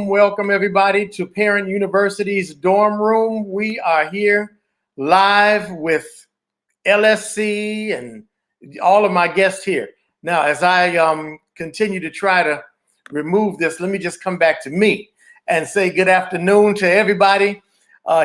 Welcome everybody to Parent University's dorm room. We are here live with LSC and all of my guests here. Now, as I continue to try to remove this, let me just come back to me and say good afternoon to everybody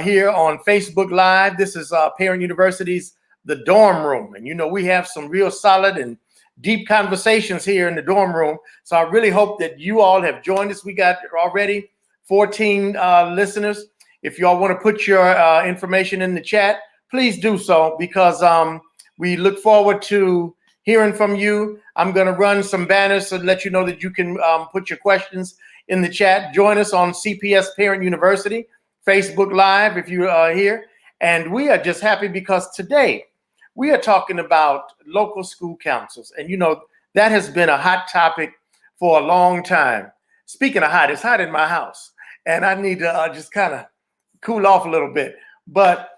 here on Facebook Live. This is Parent University's The Dorm Room. And you know, we have some real solid and deep conversations here in the dorm room. So I really hope that you all have joined us. We got already 14 listeners. If you all want to put your information in the chat, please do so, because we look forward to hearing from you. I'm going to run some banners to let you know that you can put your questions in the chat. Join us on CPS Parent University, Facebook Live if you are here. And we are just happy because today we are talking about local school councils. And, you know, that has been a hot topic for a long time. Speaking of hot, it's hot in my house, and I need to just kind of cool off a little bit. But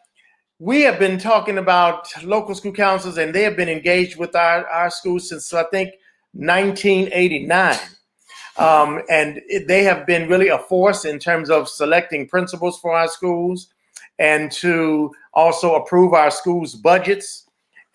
we have been talking about local school councils, and they have been engaged with our schools since, I think, 1989. And they have been really a force in terms of selecting principals for our schools and to also approve our schools' budgets,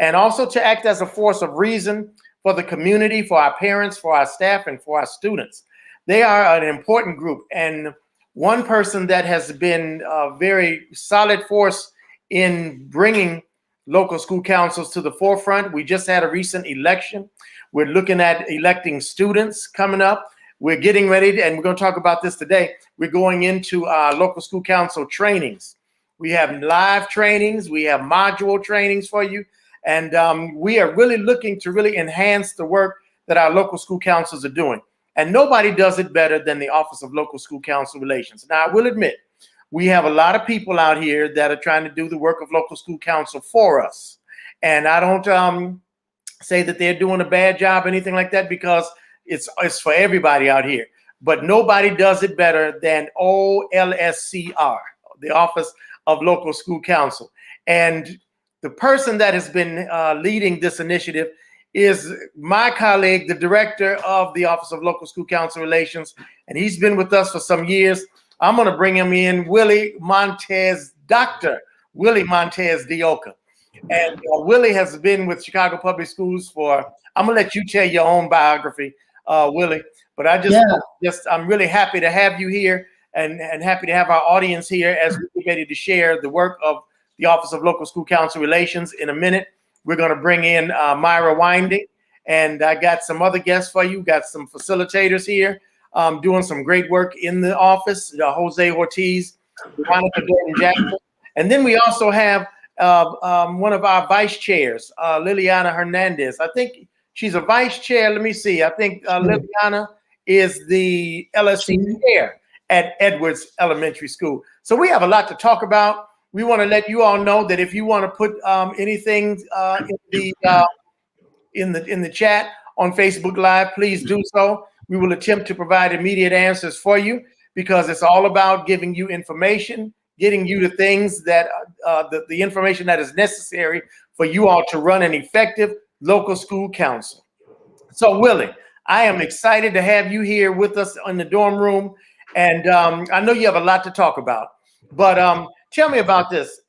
and also to act as a force of reason for the community, for our parents, for our staff, and for our students. They are an important group. And one person that has been a very solid force in bringing local school councils to the forefront. We just had a recent election. We're looking at electing students coming up. We're getting ready, and we're going to talk about this today. We're going into local school council trainings. We have live trainings. We have module trainings for you. And we are really looking to really enhance the work that our local school councils are doing. And nobody does it better than the Office of Local School Council Relations. Now, I will admit, we have a lot of people out here that are trying to do the work of local school council for us. And I don't say that they're doing a bad job or anything like that, because it's for everybody out here. But nobody does it better than OLSCR, the Office of Local School Council. And the person that has been leading this initiative is my colleague, the director of the Office of Local School Council Relations, and he's been with us for some years. I'm going to bring him in, Dr. Willie Montez Dioka. And Willie has been with Chicago Public Schools for, I'm going to let you tell your own biography, Willie. But I'm really happy to have you here, and happy to have our audience here as we get ready to share the work of the Office of Local School Council Relations. In a minute, we're going to bring in Myra Winding, and I got some other guests for you. Got some facilitators here doing some great work in the office, Jose Ortiz, Veronica Gordon-Jackson. And then we also have one of our vice chairs, Liliana Hernandez. I think she's a vice chair. Let me see. I think Liliana is the LSC chair at Edwards Elementary School. So we have a lot to talk about. We want to let you all know that if you want to put anything in the chat on Facebook Live, please do so. We will attempt to provide immediate answers for you, because it's all about giving you information, getting you the things that the information that is necessary for you all to run an effective local school council. So Willie, I am excited to have you here with us in the dorm room, and I know you have a lot to talk about, but tell me about this.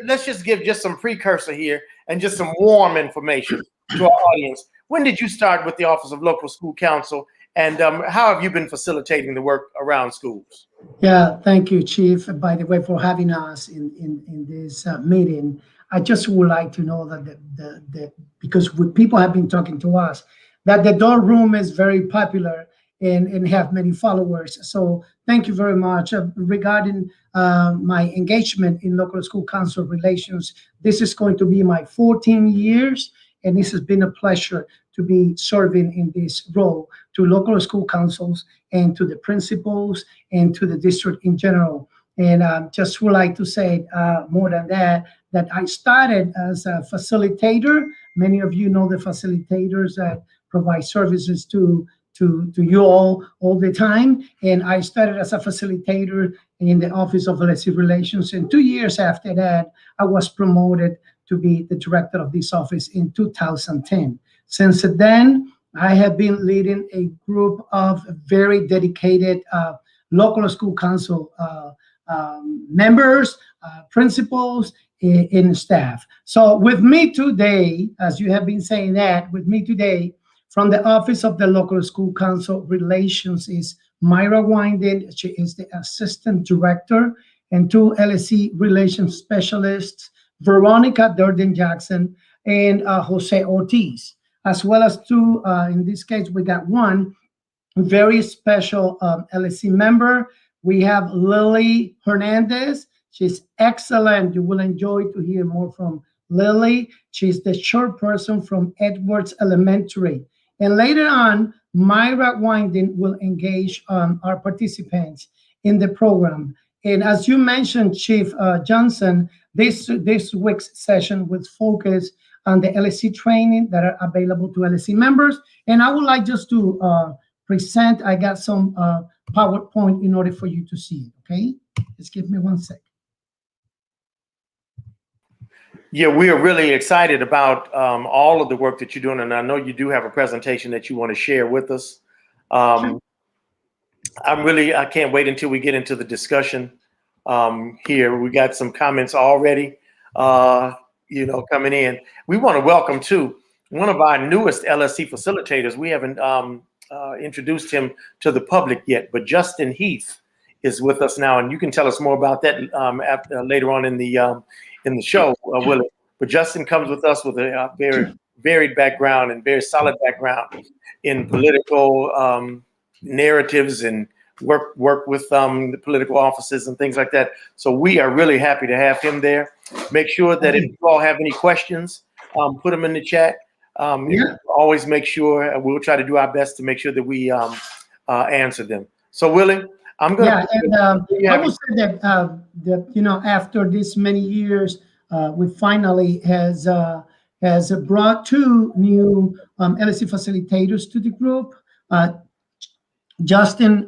Let's just give just some precursor here and just some warm information to our audience. when did you start with the Office of Local School Counsel, and how have you been facilitating the work around schools? Yeah, thank you, Chief, by the way, for having us in this meeting. I just would like to know that because people have been talking to us, that the dorm room is very popular and have many followers. So thank you very much. Regarding my engagement in local school council relations, this is going to be my 14 years, and this has been a pleasure to be serving in this role to local school councils and to the principals and to the district in general. And just would like to say more than that I started as a facilitator. Many of you know the facilitators that provide services to you all the time. And I started as a facilitator in the Office of LSC Relations. And 2 years after that, I was promoted to be the director of this office in 2010. Since then, I have been leading a group of very dedicated local school council members, principals, and staff. So with me today, as you have been saying that, with me today from the Office of the Local School Council Relations is Myra Winden. She is the Assistant Director, and 2 LSC Relations Specialists, Veronica Durden-Jackson and Jose Ortiz, as well as 2, in this case, we got 1 very special LSC member. We have Lily Hernandez. She's excellent. You will enjoy to hear more from Lily. She's the chairperson from Edwards Elementary. And later on, Myra Winden will engage our participants in the program. And as you mentioned, Chief Johnson, this week's session will focus on the LSC training that are available to LSC members. And I would like just to present, I got some PowerPoint in order for you to see it, okay? Just give me 1 sec. Yeah, we are really excited about all of the work that you're doing, and I know you do have a presentation that you want to share with us. I can't wait until we get into the discussion here. We got some comments already, coming in. We want to welcome too one of our newest LSC facilitators. We haven't introduced him to the public yet, but Justin Heath is with us now, and you can tell us more about that later on in the show, Willie. But Justin comes with us with a very varied background and very solid background in political narratives and work with the political offices and things like that. So we are really happy to have him there. Make sure that if you all have any questions, put them in the chat. Always make sure, we'll try to do our best to make sure that we answer them. So Willie, I'm going to. I will say that after this many years, we finally has brought 2 new LSC facilitators to the group. Justin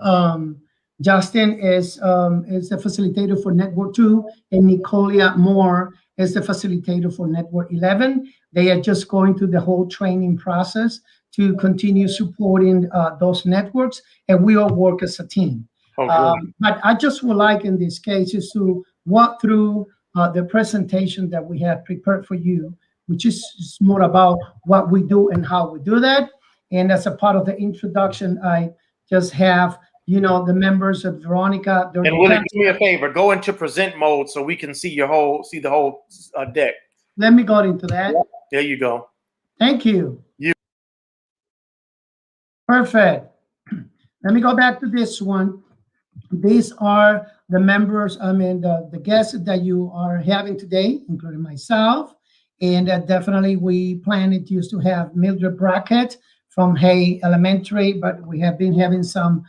is the facilitator for Network 2, and Nicolia Moore is the facilitator for Network 11. They are just going through the whole training process to continue supporting those networks, and we all work as a team. But I just would like in this case is to walk through the presentation that we have prepared for you, which is more about what we do and how we do that. And as a part of the introduction, I just have, the members of Veronica. And Willie, do me a favor, go into present mode so we can see the whole deck. Let me go into that. There you go. Thank you. Perfect. Let me go back to this one. These are the members, the guests that you are having today, including myself. And definitely we planned used to have Mildred Brackett from Hay Elementary, but we have been having some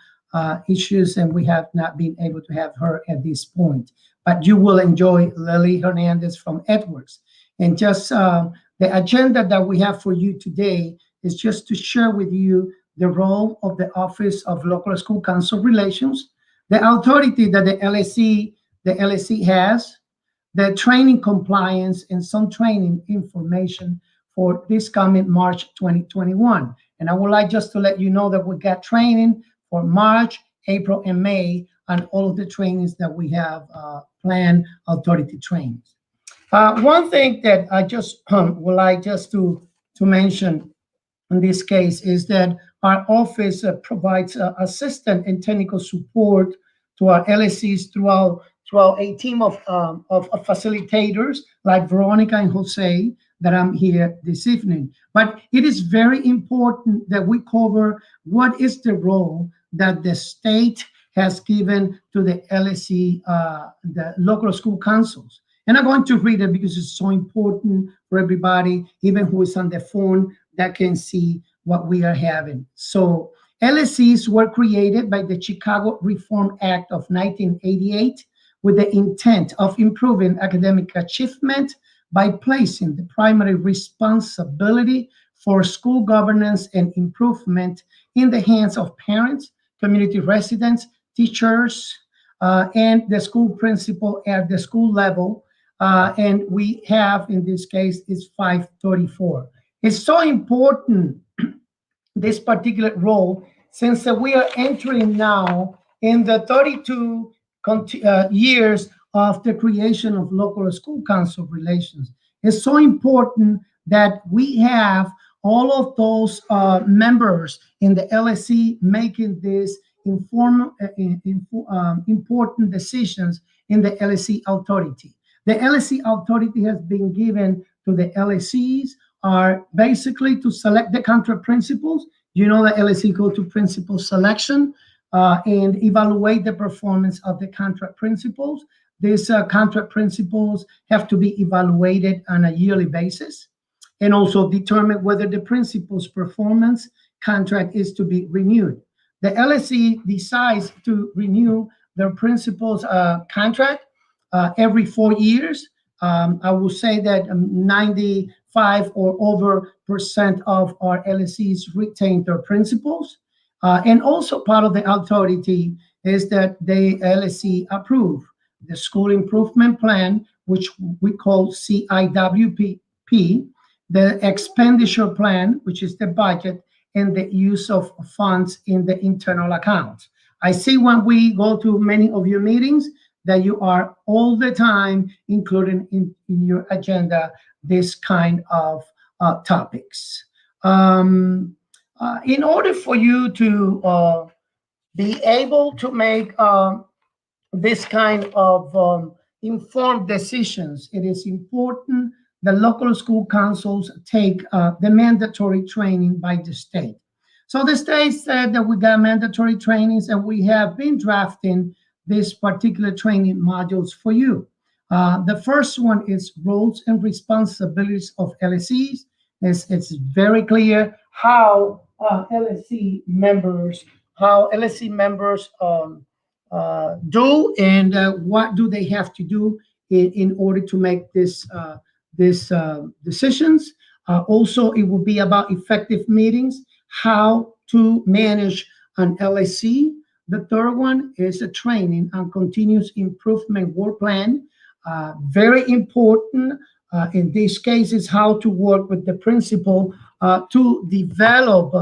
issues and we have not been able to have her at this point. But you will enjoy Lily Hernandez from Edwards. And just the agenda that we have for you today is just to share with you the role of the Office of Local School Council Relations, the authority that the LSC has, the training compliance, and some training information for this coming March 2021. And I would like just to let you know that we got training for March, April, and May on all of the trainings that we have planned, authority trainings. One thing that I just would like just to mention in this case is that our office provides assistance and technical support to our LSCs throughout a team of facilitators like Veronica and Jose that I'm here this evening. But it is very important that we cover what is the role that the state has given to the LSC, the local school councils. And I'm going to read it because it's so important for everybody, even who is on the phone, that can see what we are having. So LSCs were created by the Chicago Reform Act of 1988 with the intent of improving academic achievement by placing the primary responsibility for school governance and improvement in the hands of parents, community residents, teachers, and the school principal at the school level. And we have, in this case, is 534. It's so important, this particular role, since we are entering now in the 32 years of the creation of local school council relations. It's so important that we have all of those members in the LSC making these important decisions in the LSC authority. The LSC authority has been given to the LSCs are basically to select the contract principals. You know, the LSC go to principal selection and evaluate the performance of the contract principals. These contract principals have to be evaluated on a yearly basis and also determine whether the principal's performance contract is to be renewed. The LSC decides to renew their principal's contract every 4 years. I will say that 95 or over % of our LSCs retain their principals. And also part of the authority is that the LSC approve the school improvement plan, which we call CIWP, the expenditure plan, which is the budget, and the use of funds in the internal accounts. I see when we go to many of your meetings that you are all the time including in your agenda this kind of topics. In order for you to be able to make this kind of informed decisions, it is important that local school councils take the mandatory training by the state. So the state said that we got mandatory trainings, and we have been drafting these particular training modules for you. The first one is roles and responsibilities of LSCs. It's very clear how LSC members do and what do they have to do in order to make these decisions. Also, it will be about effective meetings, how to manage an LSC. The third one is a training on continuous improvement work plan. Very important in these cases, how to work with the principal to develop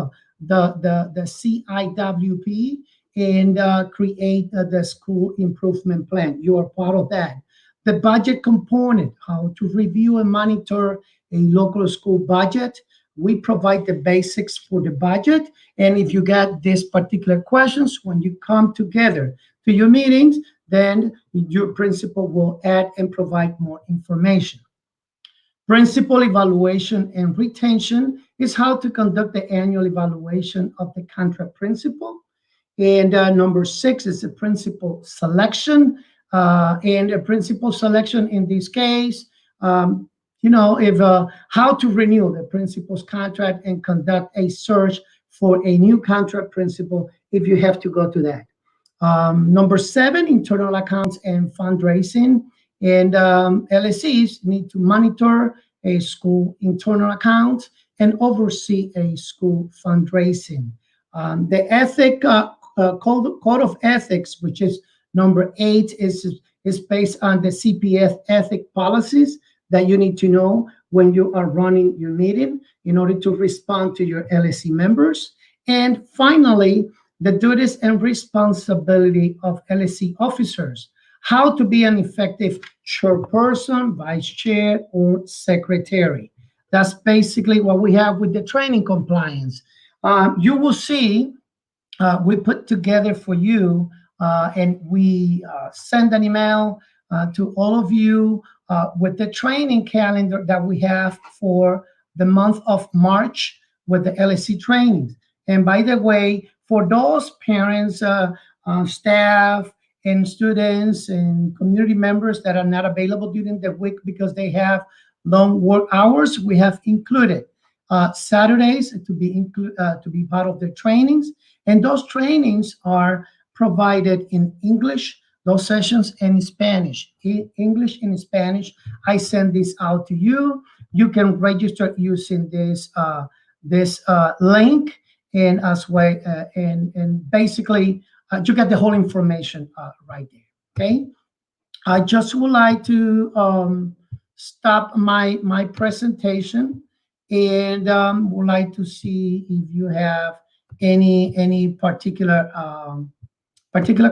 the CIWP and create the school improvement plan. You are part of that. The budget component, how to review and monitor a local school budget. We provide the basics for the budget. And if you got these particular questions, when you come together to your meetings, then your principal will add and provide more information. Principal evaluation and retention is how to conduct the annual evaluation of the contract principal. And number 6 is the principal selection. And a principal selection in this case, how to renew the principal's contract and conduct a search for a new contract principal if you have to go to that. Number 7, internal accounts and fundraising. And LSCs need to monitor a school internal account and oversee a school fundraising. The code of ethics, which is number 8, is based on the CPS ethic policies that you need to know when you are running your meeting in order to respond to your LSC members. And finally, the duties and responsibility of LSC officers, how to be an effective chairperson, vice chair, or secretary. That's basically what we have with the training compliance. You will see we put together for you, and we send an email to all of you with the training calendar that we have for the month of March with the LSC trainings. And by the way, for those parents, staff, and students and community members that are not available during the week because they have long work hours, we have included Saturdays to be part of the trainings. And those trainings are provided in English, those sessions, and in Spanish. In English and Spanish, I send this out to you. You can register using this link, and as well, and basically you get the whole information right there. Okay, I just would like to stop my presentation, and would like to see if you have any particular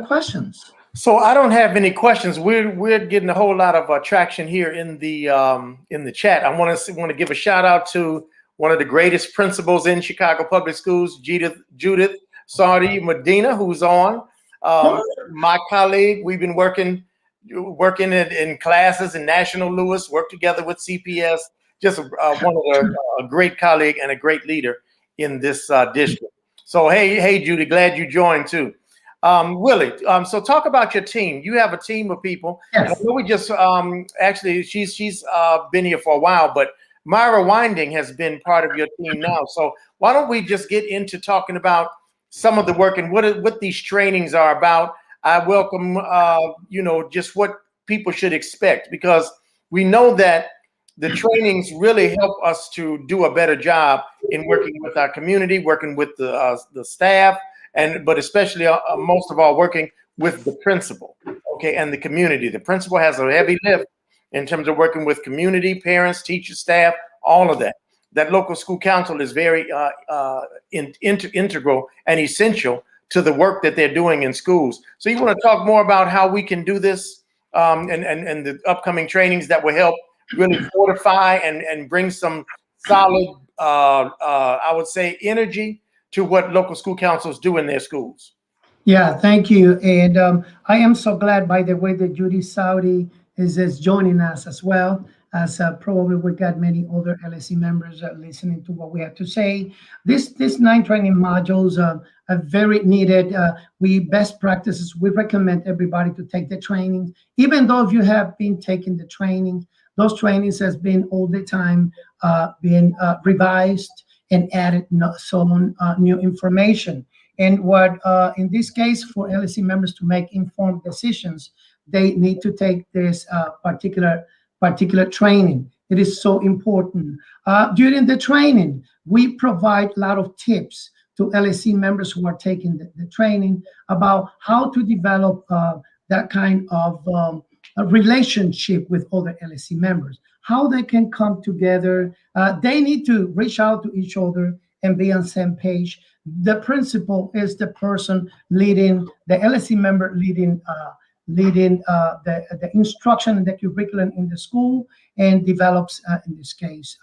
questions. So I don't have any questions. We're getting a whole lot of traction here in the chat. I want to give a shout out to one of the greatest principals in Chicago Public Schools, Judith Sardi Medina, who's on. My colleague, we've been working in classes in National Lewis, worked together with CPS. Just one of a great colleague and a great leader in this district. So hey, Judy, glad you joined too. Willie, so talk about your team. You have a team of people. Yes. I know we just actually she's been here for a while, but Myra Winding has been part of your team now. So why don't we just get into talking about some of the work and what these trainings are about. I welcome just what people should expect, because we know that the trainings really help us to do a better job in working with our community, working with the staff, but especially most of all working with the principal, okay, and the community. The principal has a heavy lift in terms of working with community, parents, teachers, staff, all of that. That local school council is very integral and essential to the work that they're doing in schools. So you want to talk more about how we can do this and the upcoming trainings that will help really fortify and bring some solid, I would say, energy to what local school councils do in their schools. Yeah, thank you. And I am so glad, by the way, that Judy Saudi is joining us as well, as probably we got many other LSC members listening to what we have to say. These 9 training modules are very needed. We best practices, we recommend everybody to take the training. Even though if you have been taking the training, those trainings has been all the time being revised and added some new information. And what in this case, for LSC members to make informed decisions, they need to take this particular training. It is so important. During the training, we provide a lot of tips to LSC members who are taking the training about how to develop that kind of a relationship with other LSC members, how they can come together. They need to reach out to each other and be on the same page. The principal is the person leading, the LSC member leading the instruction and the curriculum in the school, and develops, in this case,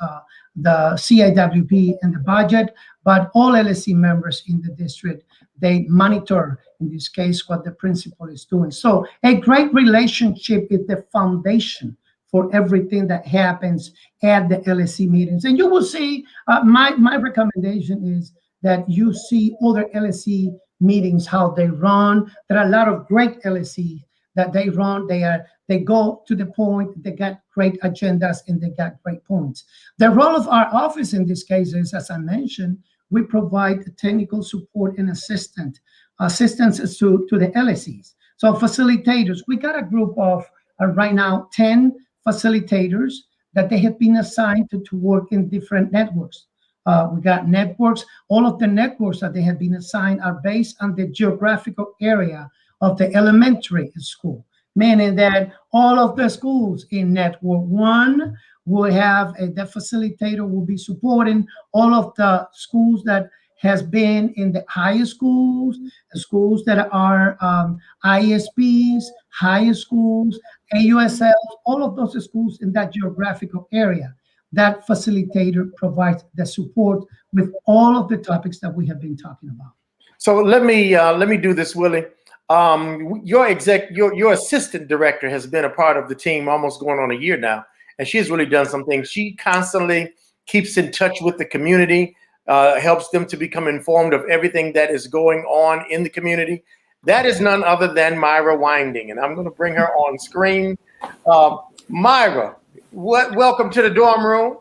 the CIWP and the budget. But all LSC members in the district, they monitor, in this case, what the principal is doing. So a great relationship is the foundation for everything that happens at the LSC meetings. And you will see, my recommendation is that you see other LSC meetings, how they run. There are a lot of great LSC that they run. They go to the point, they got great agendas, and they got great points. The role of our office in this case is, as I mentioned, we provide technical support and assistance to the LSCs. So facilitators, we got a group of right now 10 facilitators that they have been assigned to work in different networks. We got networks. All of the networks that they have been assigned are based on the geographical area of the elementary school, meaning that all of the schools in Network 1 will have the facilitator will be supporting all of the schools that has been in the higher schools, schools that are ISPs, higher schools, AUSL, all of those schools in that geographical area. that facilitator provides the support with all of the topics that we have been talking about. So let me do this, Willie. Your assistant director has been a part of the team almost going on a year now, and she's really done some things. She constantly keeps in touch with the community, helps them to become informed of everything that is going on in the community. That is none other than Myra Winding, and I'm going to bring her on screen. Myra, welcome to the dorm room.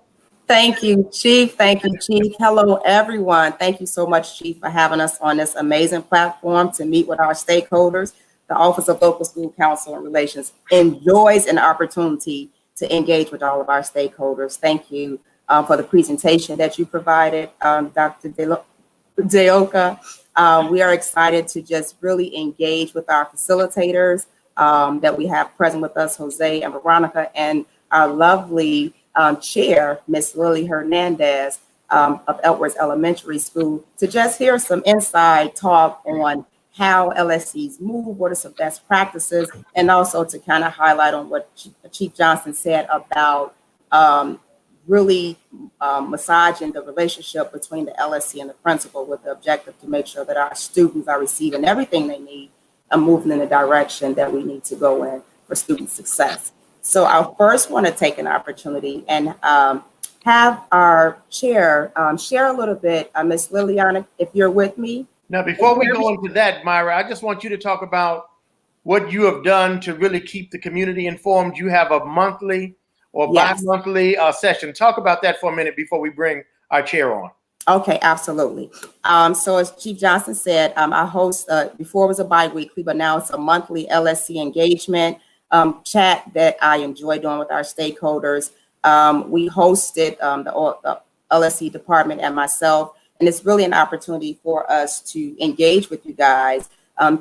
Thank you, Chief. Thank you, Chief. Hello, everyone. Thank you so much, Chief, for having us on this amazing platform to meet with our stakeholders. The Office of Local School Council and Relations enjoys an opportunity to engage with all of our stakeholders. Thank you for the presentation that you provided, Dr. Deoka. We are excited to just really engage with our facilitators that we have present with us, Jose and Veronica, and our lovely chair, Miss Liliana Hernandez of Edwards Elementary School, to just hear some inside talk on how LSCs move, what are some best practices, and also to kind of highlight on what Chief Johnson said about really massaging the relationship between the LSC and the principal with the objective to make sure that our students are receiving everything they need and moving in the direction that we need to go in for student success. So I first want to take an opportunity and have our chair share a little bit. Ms. Liliana, if you're with me. Now, before we go into that, Myra, I just want you to talk about what you have done to really keep the community informed. You have a monthly or bi-monthly session. Talk about that for a minute before we bring our chair on. Okay, absolutely. So as Chief Johnson said, I host, before it was a bi-weekly, but now it's a monthly LSC engagement chat that I enjoy doing with our stakeholders. We hosted the LSC department and myself, and it's really an opportunity for us to engage with you guys,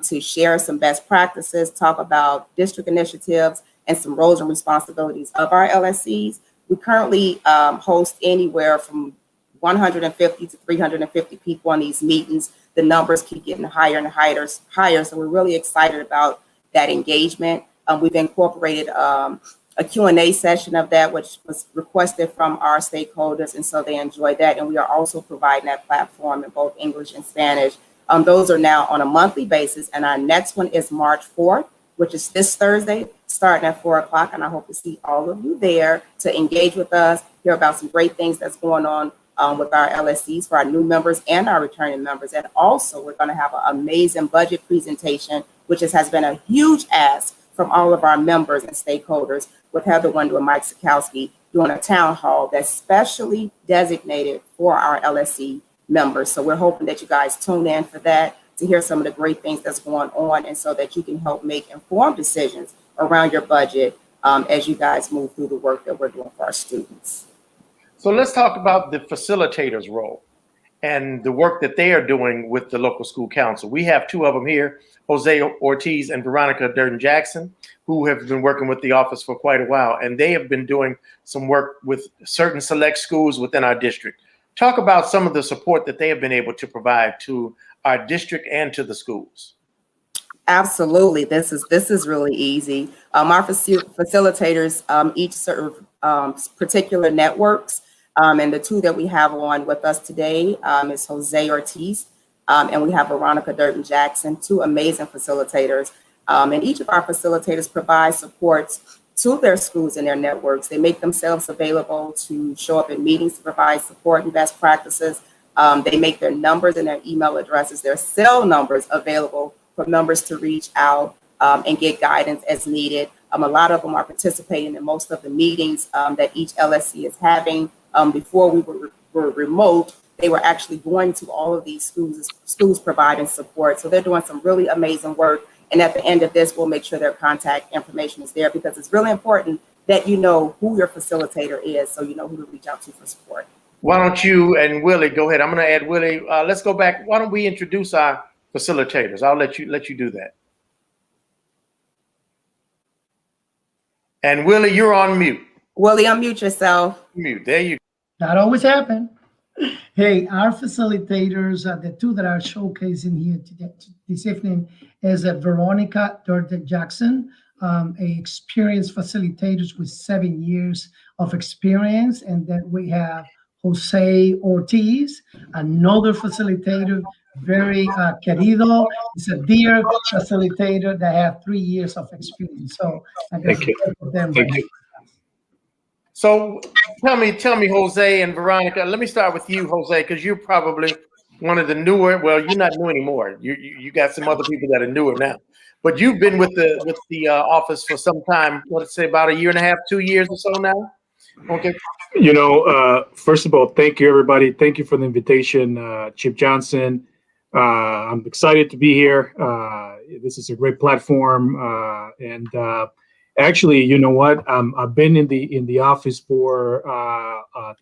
to share some best practices, talk about district initiatives, and some roles and responsibilities of our LSCs. We currently host anywhere from 150 to 350 people on these meetings. The numbers keep getting higher and higher, so we're really excited about that engagement. We've incorporated a Q&A session of that, which was requested from our stakeholders, and so they enjoy that. And we are also providing that platform in both English and Spanish. Those are now on a monthly basis, and our next one is March 4th, which is this Thursday, starting at 4 o'clock. And I hope to see all of you there to engage with us, hear about some great things that's going on with our LSCs for our new members and our returning members. And also, we're going to have an amazing budget presentation, which has been a huge ask from all of our members and stakeholders, with Heather Wendell and Mike Sikowski doing a town hall that's specially designated for our LSC members. So we're hoping that you guys tune in for that, to hear some of the great things that's going on, and so that you can help make informed decisions around your budget as you guys move through the work that we're doing for our students. So let's talk about the facilitator's role and the work that they are doing with the local school council. We have two of them here, Jose Ortiz and Veronica Durden-Jackson, who have been working with the office for quite a while, and they have been doing some work with certain select schools within our district. Talk about some of the support that they have been able to provide to our district and to the schools. Absolutely. This is really easy. Our facilitators each serve particular networks, and the two that we have on with us today is Jose Ortiz, and we have Veronica Durden-Jackson, two amazing facilitators. And each of our facilitators provide supports to their schools and their networks. They make themselves available to show up in meetings to provide support and best practices. They make their numbers and their email addresses, their cell numbers available for members to reach out and get guidance as needed. A lot of them are participating in most of the meetings that each LSC is having. Before we were remote, they were actually going to all of these schools providing support. So they're doing some really amazing work. And at the end of this, we'll make sure their contact information is there, because it's really important that you know who your facilitator is, so you know who to reach out to for support. Why don't you and Willie go ahead? I'm going to add Willie. Let's go back. Why don't we introduce our facilitators? I'll let you do that. And Willie, you're on mute. Willie, unmute yourself. Mute. There you go. That always happens. Hey, our facilitators, the two that are showcasing here today, this evening, is Veronica Durden-Jackson, a experienced facilitator with 7 years of experience. And then we have Jose Ortiz, another facilitator, very querido. He's a dear facilitator that have 3 years of experience. So I guess Thank you. them Thank right you. So tell me, Jose and Veronica. Let me start with you, Jose, because you're probably one of the newer. Well, you're not new anymore. You got some other people that are newer now, but you've been with the office for some time. Let's say about 1.5 years, 2 years or so now. Okay. First of all, thank you, everybody. Thank you for the invitation, Chief Johnson. I'm excited to be here. This is a great platform, and actually, you know what? I've been in the office for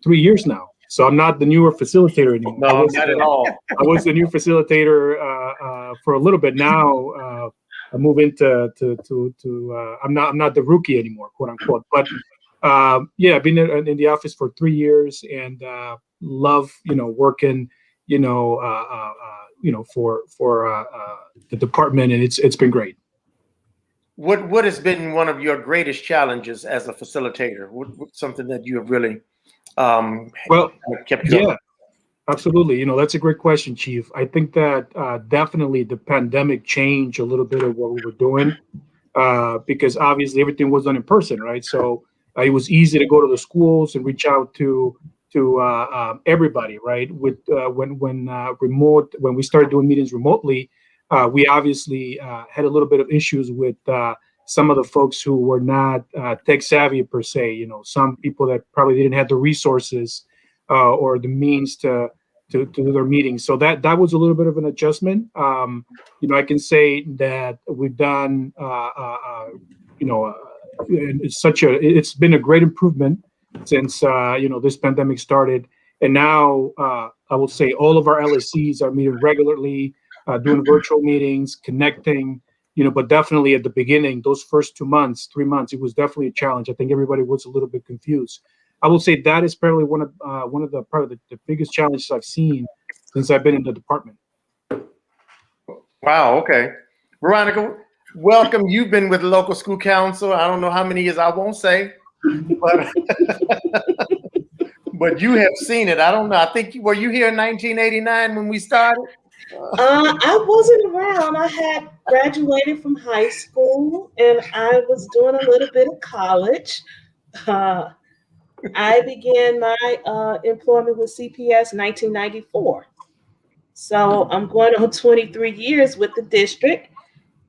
3 years now, so I'm not the newer facilitator anymore. No, not at all. I was the new facilitator for a little bit. Now I move into I'm not the rookie anymore, quote unquote. But yeah, I've been in the office for 3 years and love working for the department, and it's been great. What has been one of your greatest challenges as a facilitator? What something that you have really kept you up? Absolutely. That's a great question, Chief. I think that definitely the pandemic changed a little bit of what we were doing because obviously everything was done in person, right? So it was easy to go to the schools and reach out to everybody, right? With when we started doing meetings remotely, we obviously had a little bit of issues with some of the folks who were not tech savvy per se. Some people that probably didn't have the resources or the means to do their meetings. So that was a little bit of an adjustment. I can say that we've done it's been a great improvement since this pandemic started. And now I will say all of our LSCs are meeting regularly, doing virtual meetings, connecting, but definitely at the beginning, those first 2 months, 3 months, it was definitely a challenge. I think everybody was a little bit confused. I will say that is probably one of the biggest challenges I've seen since I've been in the department. Wow. Okay. Veronica, welcome. You've been with the local school council. I don't know how many years, I won't say, but but you have seen it. I don't know. I think were you here in 1989 when we started? I wasn't around. I had graduated from high school and I was doing a little bit of college. I began my employment with CPS in 1994. So I'm going on 23 years with the district,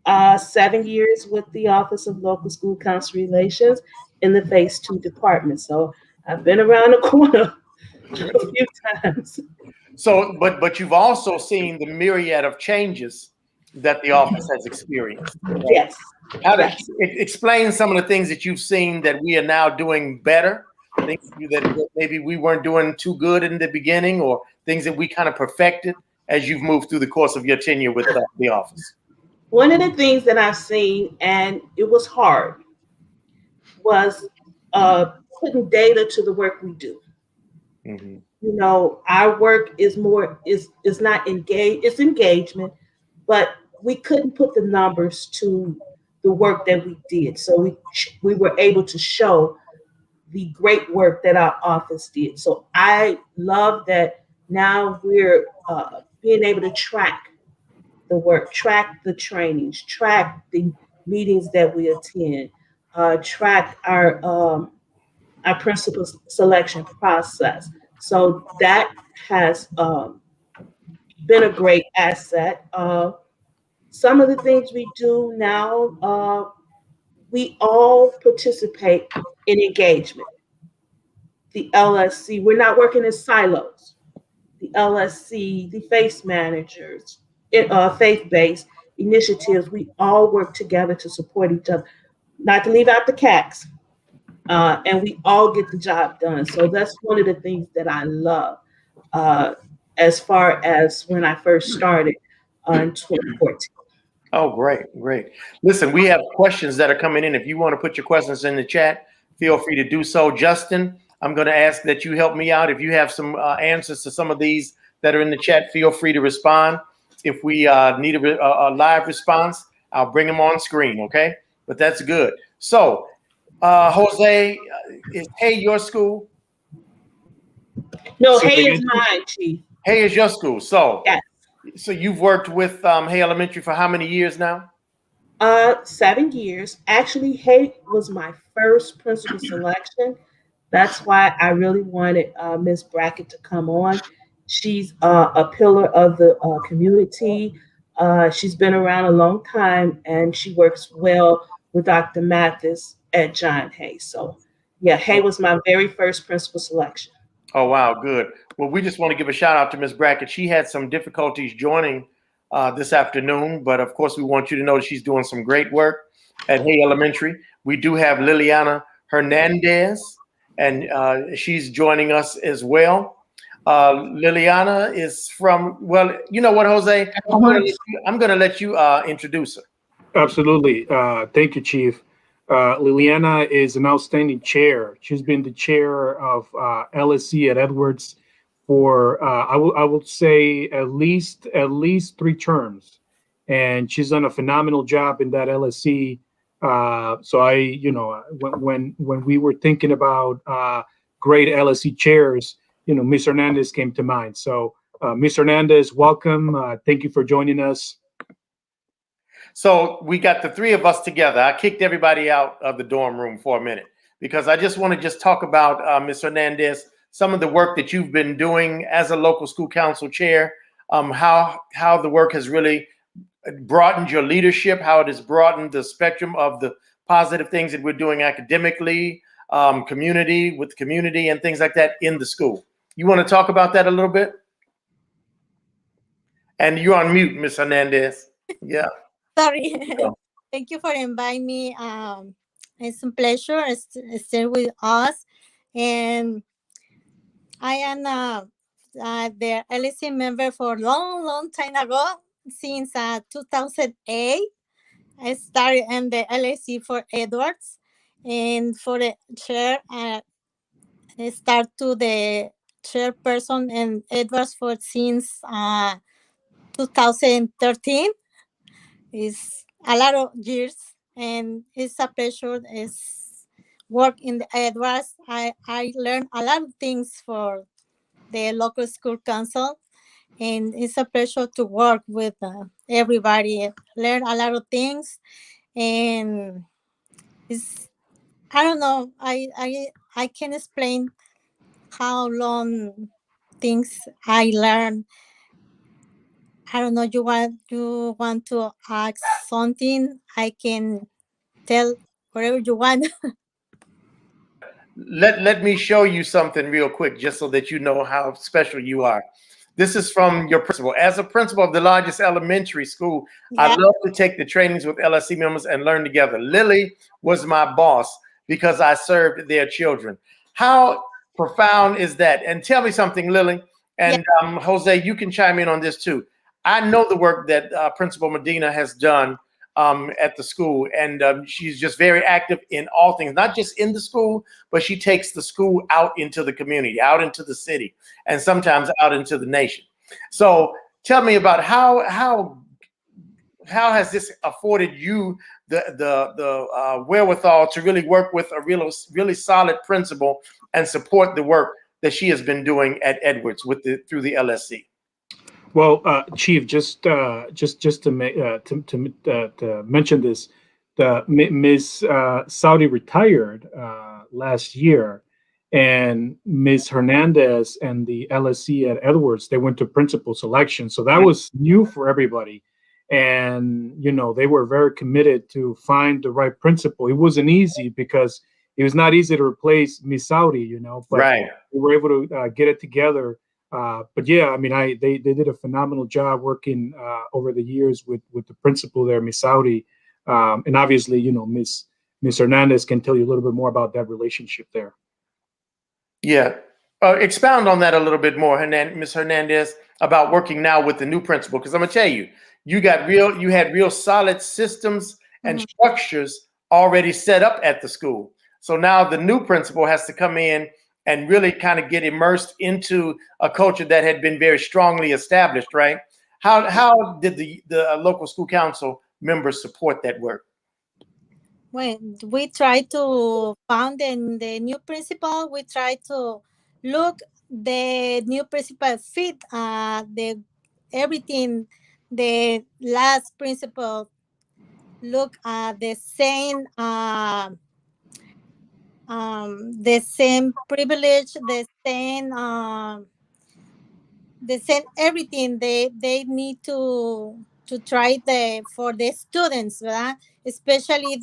7 years with the Office of Local School Council Relations in the Phase 2 department. So I've been around the corner a few times. So, but you've also seen the myriad of changes that the office has experienced. Right? Yes. Explain some of the things that you've seen that we are now doing better, things that maybe we weren't doing too good in the beginning, or things that we kind of perfected as you've moved through the course of your tenure with the office. One of the things that I've seen, and it was hard, was putting data to the work we do. Mm-hmm. Our work is not engaged, it's engagement, but we couldn't put the numbers to the work that we did. So we were able to show the great work that our office did. So I love that now we're being able to track the work, track the trainings, track the meetings that we attend, track our principal selection process. So that has been a great asset. Some of the things we do now, we all participate in engagement. The LSC, we're not working in silos. The LSC, the FACE managers, faith-based initiatives, we all work together to support each other, not to leave out the CACs. And we all get the job done. So that's one of the things that I love as far as when I first started in 2014. Oh, great. Listen, we have questions that are coming in. If you want to put your questions in the chat, feel free to do so. Justin, I'm going to ask that you help me out. If you have some answers to some of these that are in the chat, feel free to respond. If we need a live response, I'll bring them on screen, okay? But that's good. So Jose, is Hay your school? No, Say Hay again, is mine, Chief. Hay is your school. Yes. So you've worked with Hay Elementary for how many years now? 7 years. Actually, Hay was my first principal selection. That's why I really wanted Ms. Brackett to come on. She's a pillar of the community. She's been around a long time, and she works well with Dr. Mathis at John Hay. So, yeah, Hay was my very first principal selection. Oh, wow, good. Well, we just want to give a shout out to Ms. Brackett. She had some difficulties joining this afternoon, but of course, we want you to know that she's doing some great work at Hay Elementary. We do have Liliana Hernandez, and she's joining us as well. Liliana is from, well, you know what, Jose? I'm going to let you introduce her. Absolutely. Thank you, Chief. Liliana is an outstanding chair. She's been the chair of LSC at Edwards for I will say at least 3 terms, and she's done a phenomenal job in that LSC. So I, you know, when we were thinking about great LSC chairs, you know, Ms. Hernandez came to mind. So Ms. Hernandez, welcome. Thank you for joining us. So we got the 3 of us together. I kicked everybody out of the dorm room for a minute because I just want to talk about Ms. Hernandez, some of the work that you've been doing as a local school council chair, how the work has really broadened your leadership, how it has broadened the spectrum of the positive things that we're doing academically, community with community and things like that in the school. You want to talk about that a little bit? And you're on mute, Ms. Hernandez. Yeah. Sorry. Thank you for inviting me. It's a pleasure stay with us. And I am the LSC member for a long time ago, since 2008. I started in the LSC for Edwards, and for the chair, I start to the chairperson in Edwards for since 2013. It's a lot of years, and it's a pleasure. It's work in the Edwards. I learned a lot of things for the local school council, and it's a pleasure to work with everybody. Learn a lot of things, and it's, I don't know. I can explain how long things I learned. I don't know. You want to ask something? I can tell whatever you want. Let me show you something real quick, just so that you know how special you are. This is from your principal. As a principal of the largest elementary school, I love to take the trainings with LSC members and learn together. Lily was my boss because I served their children. How profound is that? And tell me something, Lily, and Jose, you can chime in on this too. I know the work that Principal Medina has done at the school, and she's just very active in all things, not just in the school, but she takes the school out into the community, out into the city, and sometimes out into the nation. So tell me about how has this afforded you the wherewithal to really work with a really solid principal and support the work that she has been doing at Edwards through the LSC? Well, Chief, just to mention this, Ms. Saudi retired last year, and Ms. Hernandez and the LSC at Edwards, they went to principal selection, so that was new for everybody, and you know they were very committed to find the right principal. It wasn't easy because it was not easy to replace Ms. Saudi, you know, but we were able to get it together. But yeah, I mean, they did a phenomenal job working over the years with the principal there, Miss Saudi, and obviously, you know, Miss Hernandez can tell you a little bit more about that relationship there. Yeah, expound on that a little bit more, Miss Hernandez, about working now with the new principal, because I'm gonna tell you, you had real solid systems and structures already set up at the school. So now the new principal has to come in and really kind of get immersed into a culture that had been very strongly established, right? How did the local school council members support that work? when we try to found the new principal, we try to look the new principal fit the everything the last principal look the same privilege, the same everything they need to try for the students, right? Especially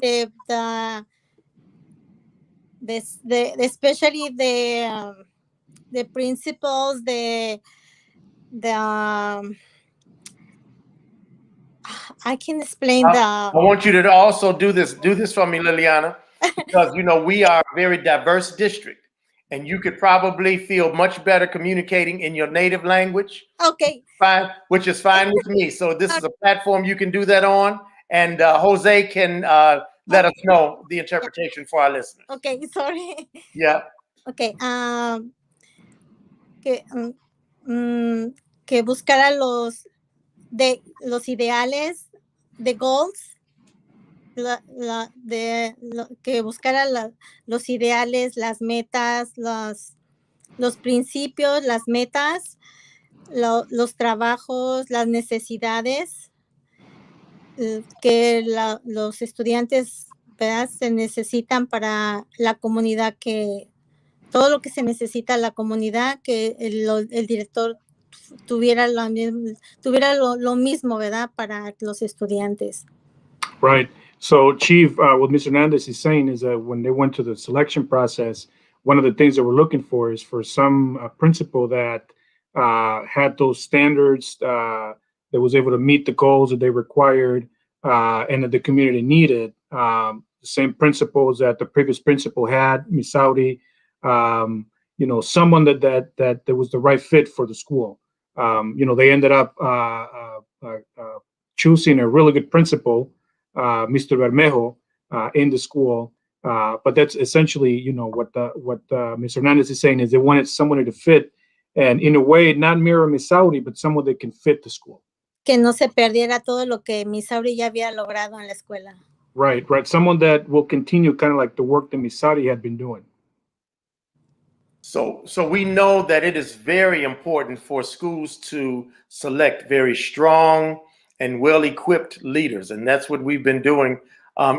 especially the principals, the I can explain I want you to also do this for me, Liliana, because we are a very diverse district, and you could probably feel much better communicating in your native language. Okay. Fine, which is fine with me. So this is a platform you can do that on, and Jose can let us know the interpretation for our listeners. Okay, sorry. Yeah. Okay. Que, que buscara los ideales, the goals, que buscara los ideales, las metas, los principios, las metas, los trabajos, las necesidades que los estudiantes, ¿verdad?, se necesitan para la comunidad, que todo lo que se necesita la comunidad, que el director tuviera lo mismo, ¿verdad?, para los estudiantes. Right. So, Chief, what Mr. Hernandez is saying is that when they went to the selection process, one of the things that we're looking for is for some principal that had those standards, that was able to meet the goals that they required and that the community needed. The same principles that the previous principal had, Ms. Saudi, someone that was the right fit for the school. They ended up choosing a really good principal, Mr. Bermejo, in the school. But that's essentially, what Mr. Hernandez is saying is they wanted someone to fit, and in a way, not mirror Miss Saudi, but someone that can fit the school. Que no se perdiera todo lo que Miss Saudi ya había logrado en la escuela. Right. Someone that will continue kind of like the work that Miss Saudi had been doing. So we know that it is very important for schools to select very strong and well-equipped leaders, and that's what we've been doing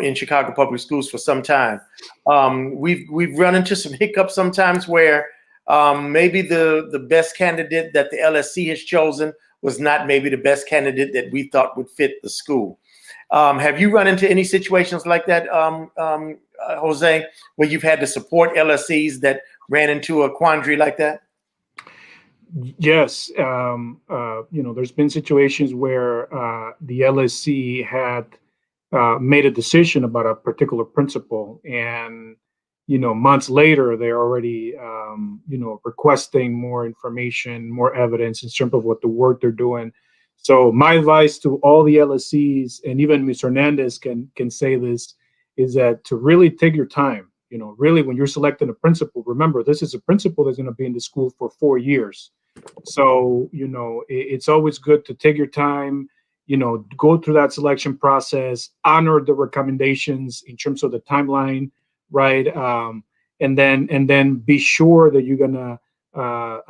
in Chicago Public Schools for some time. We've run into some hiccups sometimes where maybe the best candidate that the LSC has chosen was not maybe the best candidate that we thought would fit the school. Have you run into any situations like that, Jose, where you've had to support LSCs that ran into a quandary like that? Yes. There's been situations where the LSC had made a decision about a particular principal, and months later they're already requesting more information, more evidence in terms of what the work they're doing. So my advice to all the LSCs, and even Ms. Hernandez can say this, is that to really take your time. Really, when you're selecting a principal, remember, this is a principal that's going to be in the school for 4 years. So, it's always good to take your time, go through that selection process, honor the recommendations in terms of the timeline, right? And then be sure that you're going to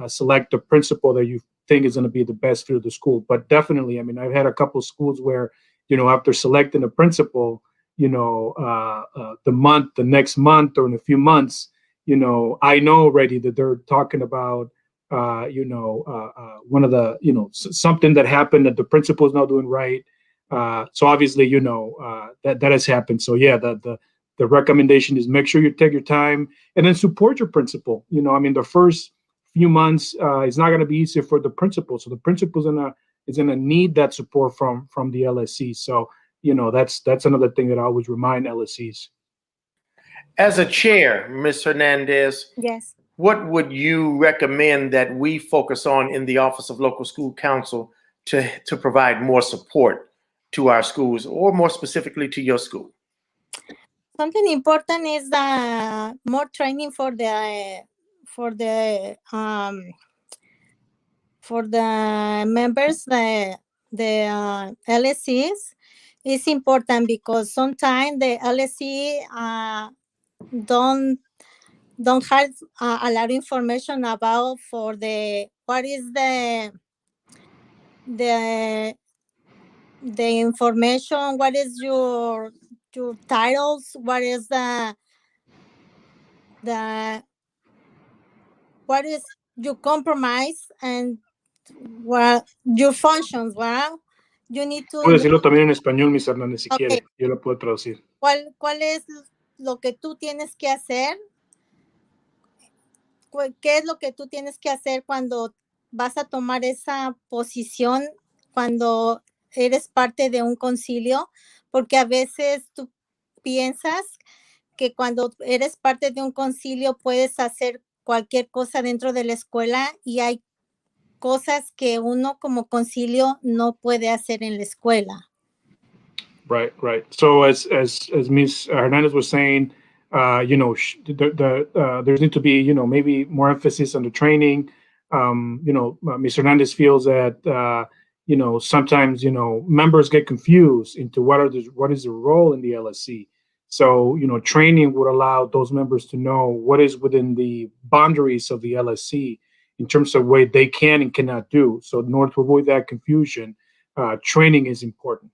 select a principal that you think is going to be the best fit of the school. But definitely, I've had a couple of schools where, after selecting a principal, the next month or in a few months, I know already that they're talking about, one of the, something that happened that the principal is not doing right. So obviously, that has happened. So yeah, the recommendation is make sure you take your time and then support your principal. The first few months is not going to be easy for the principal. So the principal is gonna need that support from the LSC. So that's another thing that I always remind LSCs. As a chair, Ms. Hernandez, Yes. what would you recommend that we focus on in the Office of Local School Counsel to provide more support to our schools, or more specifically to your school? Something important is the more training for the members, the LSCs, it's important because sometimes the LSC don't have a lot of information about for the what is the information, what is your titles, what is the what is your compromise, and what your functions, well, you need to Puedo decirlo también en español, Miss Hernández, si okay, quiere. Yo lo puedo traducir. ¿Cuál es lo que tú tienes que hacer? ¿Qué es lo que tú tienes que hacer cuando vas a tomar esa posición, cuando eres parte de un concilio? Porque a veces tú piensas que cuando eres parte de un concilio puedes hacer cualquier cosa dentro de la escuela, y hay cosas que uno como concilio no puede hacer en la escuela. Right. So as Ms. Hernandez was saying, there need to be, maybe more emphasis on the training. Ms. Hernandez feels that, sometimes, members get confused into what is the role in the LSC. So, training would allow those members to know what is within the boundaries of the LSC in terms of what they can and cannot do. So in order to avoid that confusion, training is important.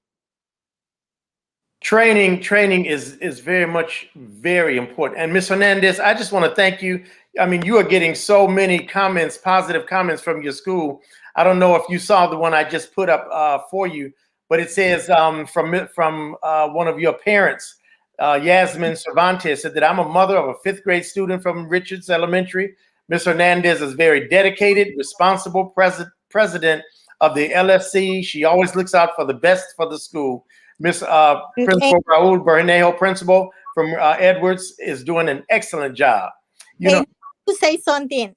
Training is very important. And Ms. Hernandez, I just want to thank you. I mean, you are getting so many comments, positive comments from your school. I don't know if you saw the one I just put up for you, but it says from one of your parents, Yasmin Cervantes, said that I'm a mother of a 5th grade student from Richards Elementary. Ms. Hernandez is very dedicated, responsible president of the LSC. She always looks out for the best for the school. Miss Principal Raul Bernejo, principal from Edwards, is doing an excellent job. To say something,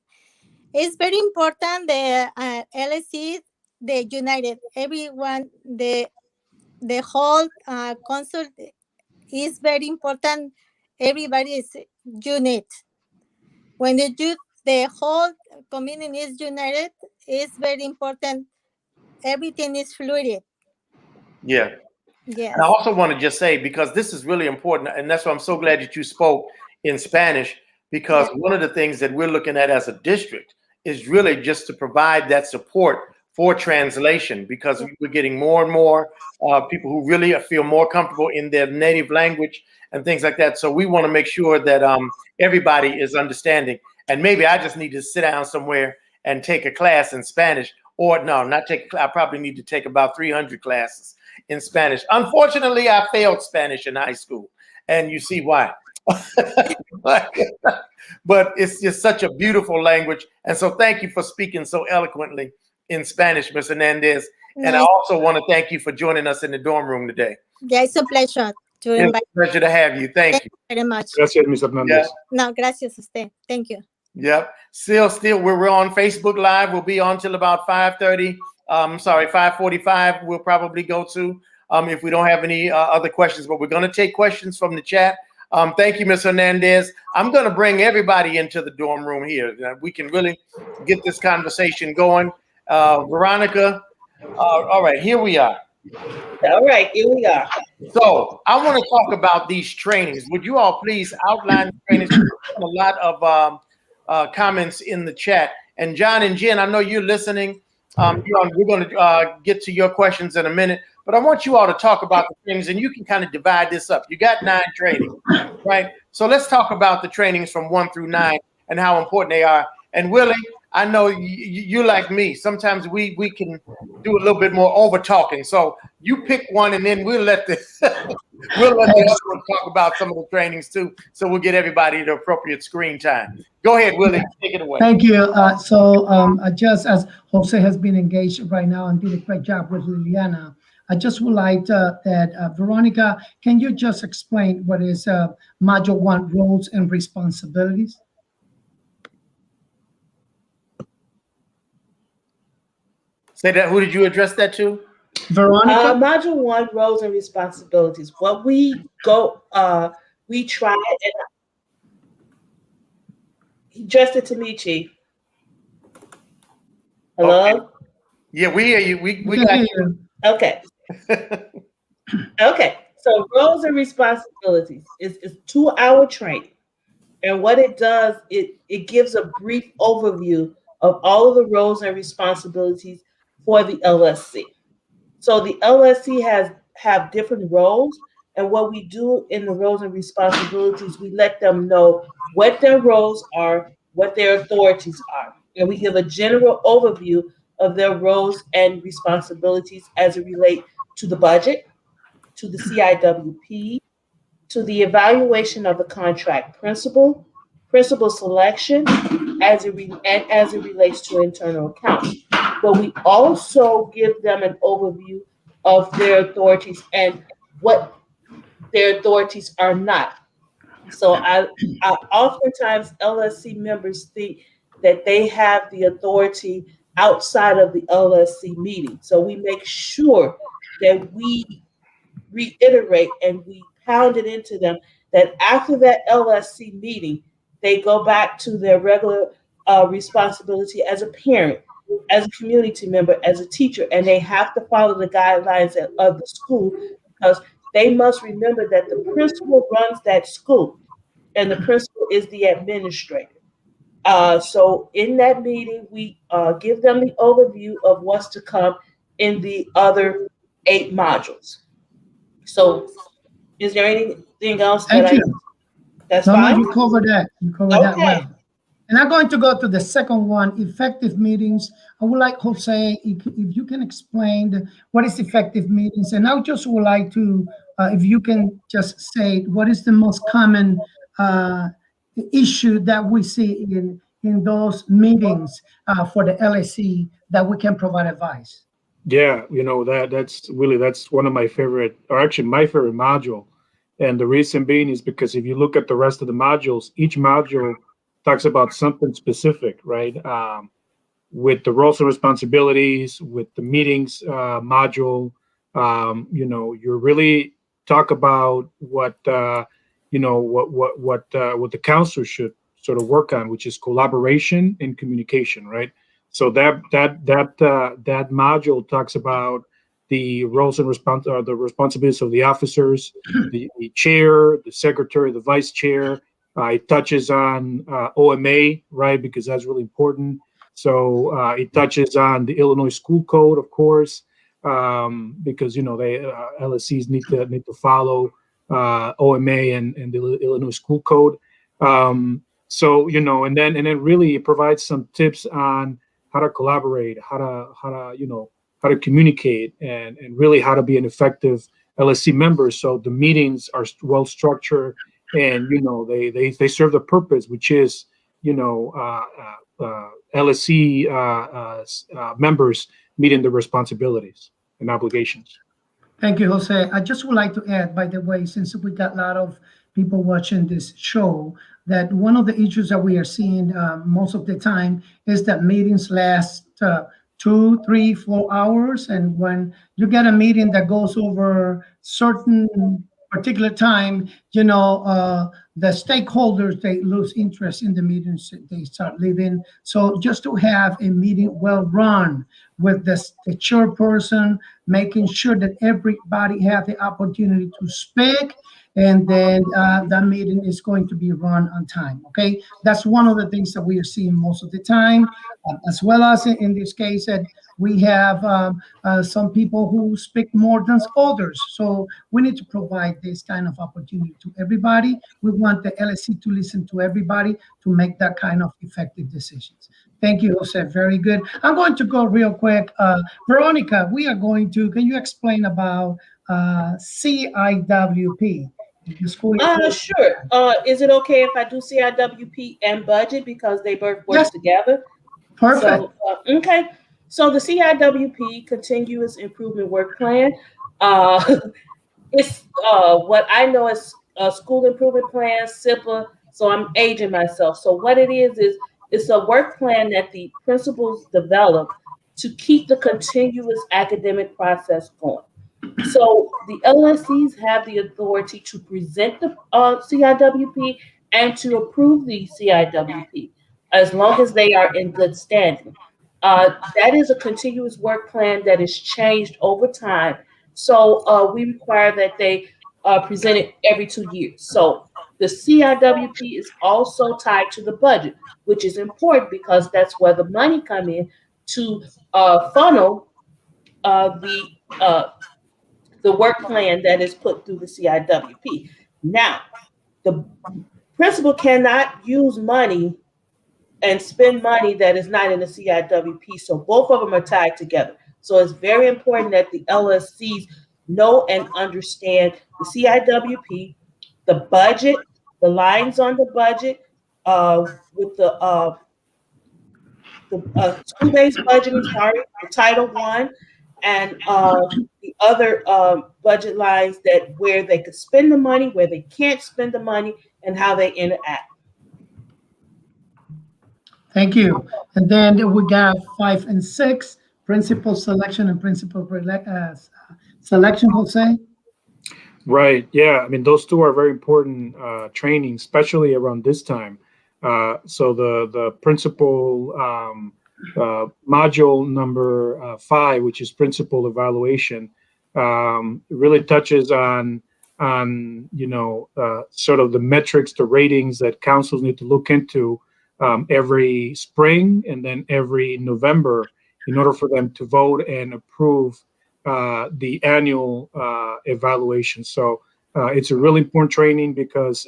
it's very important the LSC, the united, everyone, the whole council is very important. Everybody is unit. When the whole community is united, it's very important. Everything is fluid. Yeah. Yes. And I also want to just say, because this is really important, and that's why I'm so glad that you spoke in Spanish, because one of the things that we're looking at as a district is really just to provide that support for translation, because we're getting more and more people who really feel more comfortable in their native language and things like that. So we want to make sure that everybody is understanding. And maybe I just need to sit down somewhere and take a class in Spanish, or no, not take. I probably need to take about 300 classes in Spanish. Unfortunately, I failed Spanish in high school, and you see why. But it's just such a beautiful language, and so thank you for speaking so eloquently in Spanish, Ms. Hernandez. And I also want to thank you for joining us in the dorm room today. Yeah, it's a pleasure to invite. It's a pleasure to have you. Thank you very much. Gracias, Ms. Hernandez. No, gracias a usted. Thank you. Yep. Still, we're on Facebook Live. We'll be on till about 5:30. 5:45. We'll probably go to if we don't have any other questions. But we're going to take questions from the chat. Thank you, Ms. Hernandez. I'm going to bring everybody into the dorm room here. We can really get this conversation going. Veronica. All right, here we are. All right, here we are. So I want to talk about these trainings. Would you all please outline the trainings? A lot of comments in the chat. And John and Jen, I know you're listening. We're going to get to your questions in a minute, but I want you all to talk about the trainings, and you can kind of divide this up. You got 9 trainings, right? So let's talk about the trainings from 1 through 9 and how important they are. And Willie, I know you like me. Sometimes we can do a little bit more over talking. So you pick one, and then we'll let the other one talk about some of the trainings too. So we'll get everybody the appropriate screen time. Go ahead, Willie. Take it away. Thank you. Just as Jose has been engaged right now and did a great job with Liliana, I just would like that Veronica, can you just explain what is Module 1 roles and responsibilities? Say that. Who did you address that to? Veronica. Module 1, roles and responsibilities. What we try and he addressed it to me, Chief. Hello? Okay. Yeah, we hear you. We got you. Okay. Okay, so roles and responsibilities is 2-hour training. And what it does, it gives a brief overview of all of the roles and responsibilities for the LSC. So the LSC have different roles, and what we do in the roles and responsibilities, we let them know what their roles are, what their authorities are, and we give a general overview of their roles and responsibilities as it relate to the budget, to the CIWP, to the evaluation of the contract principal selection, as it relates to internal accounts. But we also give them an overview of their authorities and what their authorities are not. So I oftentimes LSC members think that they have the authority outside of the LSC meeting. So we make sure that we reiterate and we pound it into them that after that LSC meeting, they go back to their regular responsibility as a parent, as a community member, as a teacher, and they have to follow the guidelines of the school because they must remember that the principal runs that school and the principal is the administrator. So in that meeting, we give them the overview of what's to come in the other 8 modules. So is there anything else Thank you. That's No, fine? you covered that. You covered that Okay. well. And I'm going to go to the second one, effective meetings. I would like, Jose, if you can explain what is effective meetings. And I just would like to, if you can just say, what is the most common issue that we see in those meetings for the LSC that we can provide advice? Yeah, that's one of my favorite, or actually my favorite module. And the reason being is because if you look at the rest of the modules, each module talks about something specific, right? With the roles and responsibilities, with the meetings module, you really talk about what the counselor should sort of work on, which is collaboration and communication, right? So that module talks about the roles and the responsibilities of the officers, the chair, the secretary, the vice chair. It touches on OMA, right? Because that's really important. So it touches on the Illinois School Code, of course, because they LSCs need to follow OMA and the Illinois School Code. So and then really it provides some tips on how to collaborate, how to communicate, and really how to be an effective LSC member. So the meetings are well structured, and they serve the purpose, which is LSC members meeting their responsibilities and obligations. Thank you, Jose. I just would like to add, by the way, since we got a lot of people watching this show, that one of the issues that we are seeing most of the time is that meetings last 2, 3, 4 hours. And when you get a meeting that goes over certain particular time, the stakeholders, they lose interest in the meetings, they start leaving. So just to have a meeting well run with the chairperson, making sure that everybody have the opportunity to speak, and then that meeting is going to be run on time, okay? That's one of the things that we are seeing most of the time, as well as in this case that we have some people who speak more than others. So we need to provide this kind of opportunity to everybody. We want the LSC to listen to everybody to make that kind of effective decisions. Thank you, Jose. Very good. I'm going to go real quick. Veronica, can you explain about CIWP? Sure. Is it okay if I do CIWP and budget because they both work together? Perfect. So, okay. So the CIWP, Continuous Improvement Work Plan, it's what I know as School Improvement Plan, CIPA. So I'm aging myself. So what it is it's a work plan that the principals develop to keep the continuous academic process going. So the LSCs have the authority to present the CIWP and to approve the CIWP as long as they are in good standing. That is a continuous work plan that is changed over time So we require that they present it every 2 years. So the CIWP is also tied to the budget, which is important because that's where the money come in to funnel the work plan that is put through the CIWP. Now, the principal cannot use money and spend money that is not in the CIWP. So both of them are tied together. So it's very important that the LSCs know and understand the CIWP, the budget, the lines on the budget, with the school-based budgeting, the Title I, and the other budget lines that where they could spend the money, where they can't spend the money, and how they interact. Thank you. And then we got 5 and 6, principal selection and principal selection, Jose. Right. Yeah. I mean, those two are very important training, especially around this time. So the principal module number 5, which is principal evaluation, really touches on sort of the metrics, the ratings that councils need to look into every spring and then every November in order for them to vote and approve the annual evaluation. So it's a really important training because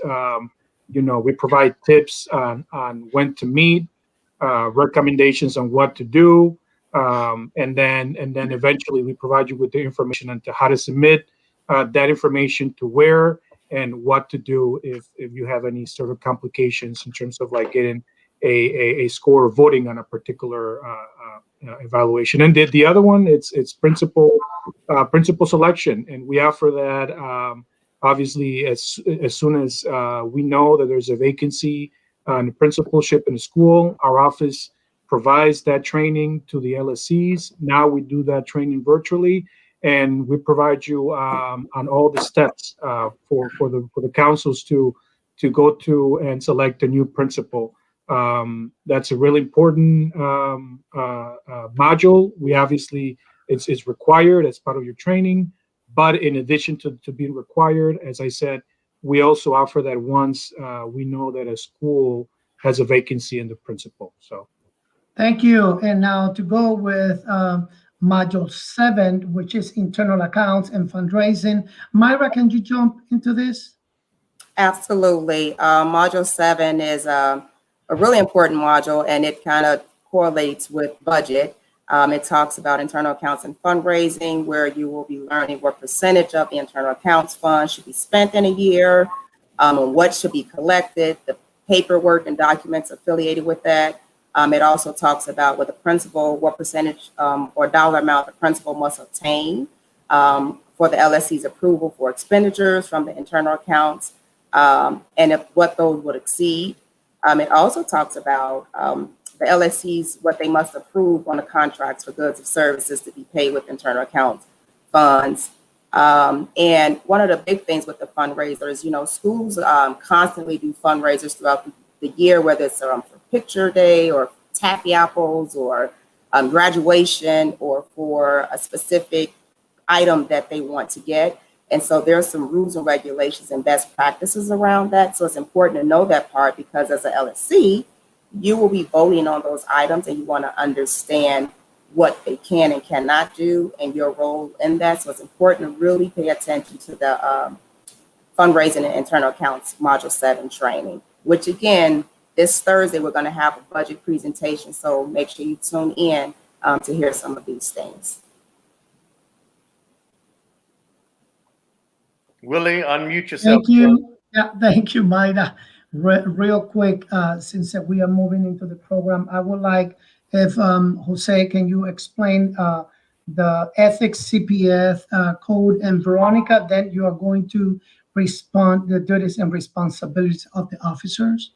we provide tips on when to meet, recommendations on what to do, and then eventually we provide you with the information on to how to submit that information, to where and what to do if you have any sort of complications in terms of like getting a score or voting on a particular evaluation. And the other one, it's principal selection, and we offer that obviously as soon as we know that there's a vacancy in the principalship in the school. Our office provides that training to the LSCs. Now we do that training virtually, and we provide you on all the steps for the councils to go to and select a new principal. That's a really important module. We obviously, it's required as part of your training, but in addition to being required, as I said, we also offer that once we know that a school has a vacancy in the principal. So thank you. And now to go with module 7, which is internal accounts and fundraising. Myra, can you jump into this? Absolutely. Module 7 is a really important module, and it kind of correlates with budget. It talks about internal accounts and fundraising, where you will be learning what percentage of the internal accounts fund should be spent in a year, and what should be collected, the paperwork and documents affiliated with that. It also talks about what the principal, what percentage or dollar amount the principal must obtain for the LSC's approval for expenditures from the internal accounts, and what those would exceed. It also talks about the LSCs, what they must approve on the contracts for goods and services to be paid with internal accounts funds. And one of the big things with the fundraisers, schools constantly do fundraisers throughout the year, whether it's for picture day or taffy apples or graduation or for a specific item that they want to get. And so there's some rules and regulations and best practices around that. So it's important to know that part, because as an LSC, you will be voting on those items and you want to understand what they can and cannot do and your role in that. So it's important to really pay attention to the fundraising and internal accounts module 7 training, which again, this Thursday, we're going to have a budget presentation. So make sure you tune in to hear some of these things. Willie, unmute yourself. Thank you. Yeah, thank you, Mayra. Real quick, since we are moving into the program, I would like if Jose, can you explain the ethics CPS code, and Veronica, then you are going to respond the duties and responsibilities of the officers.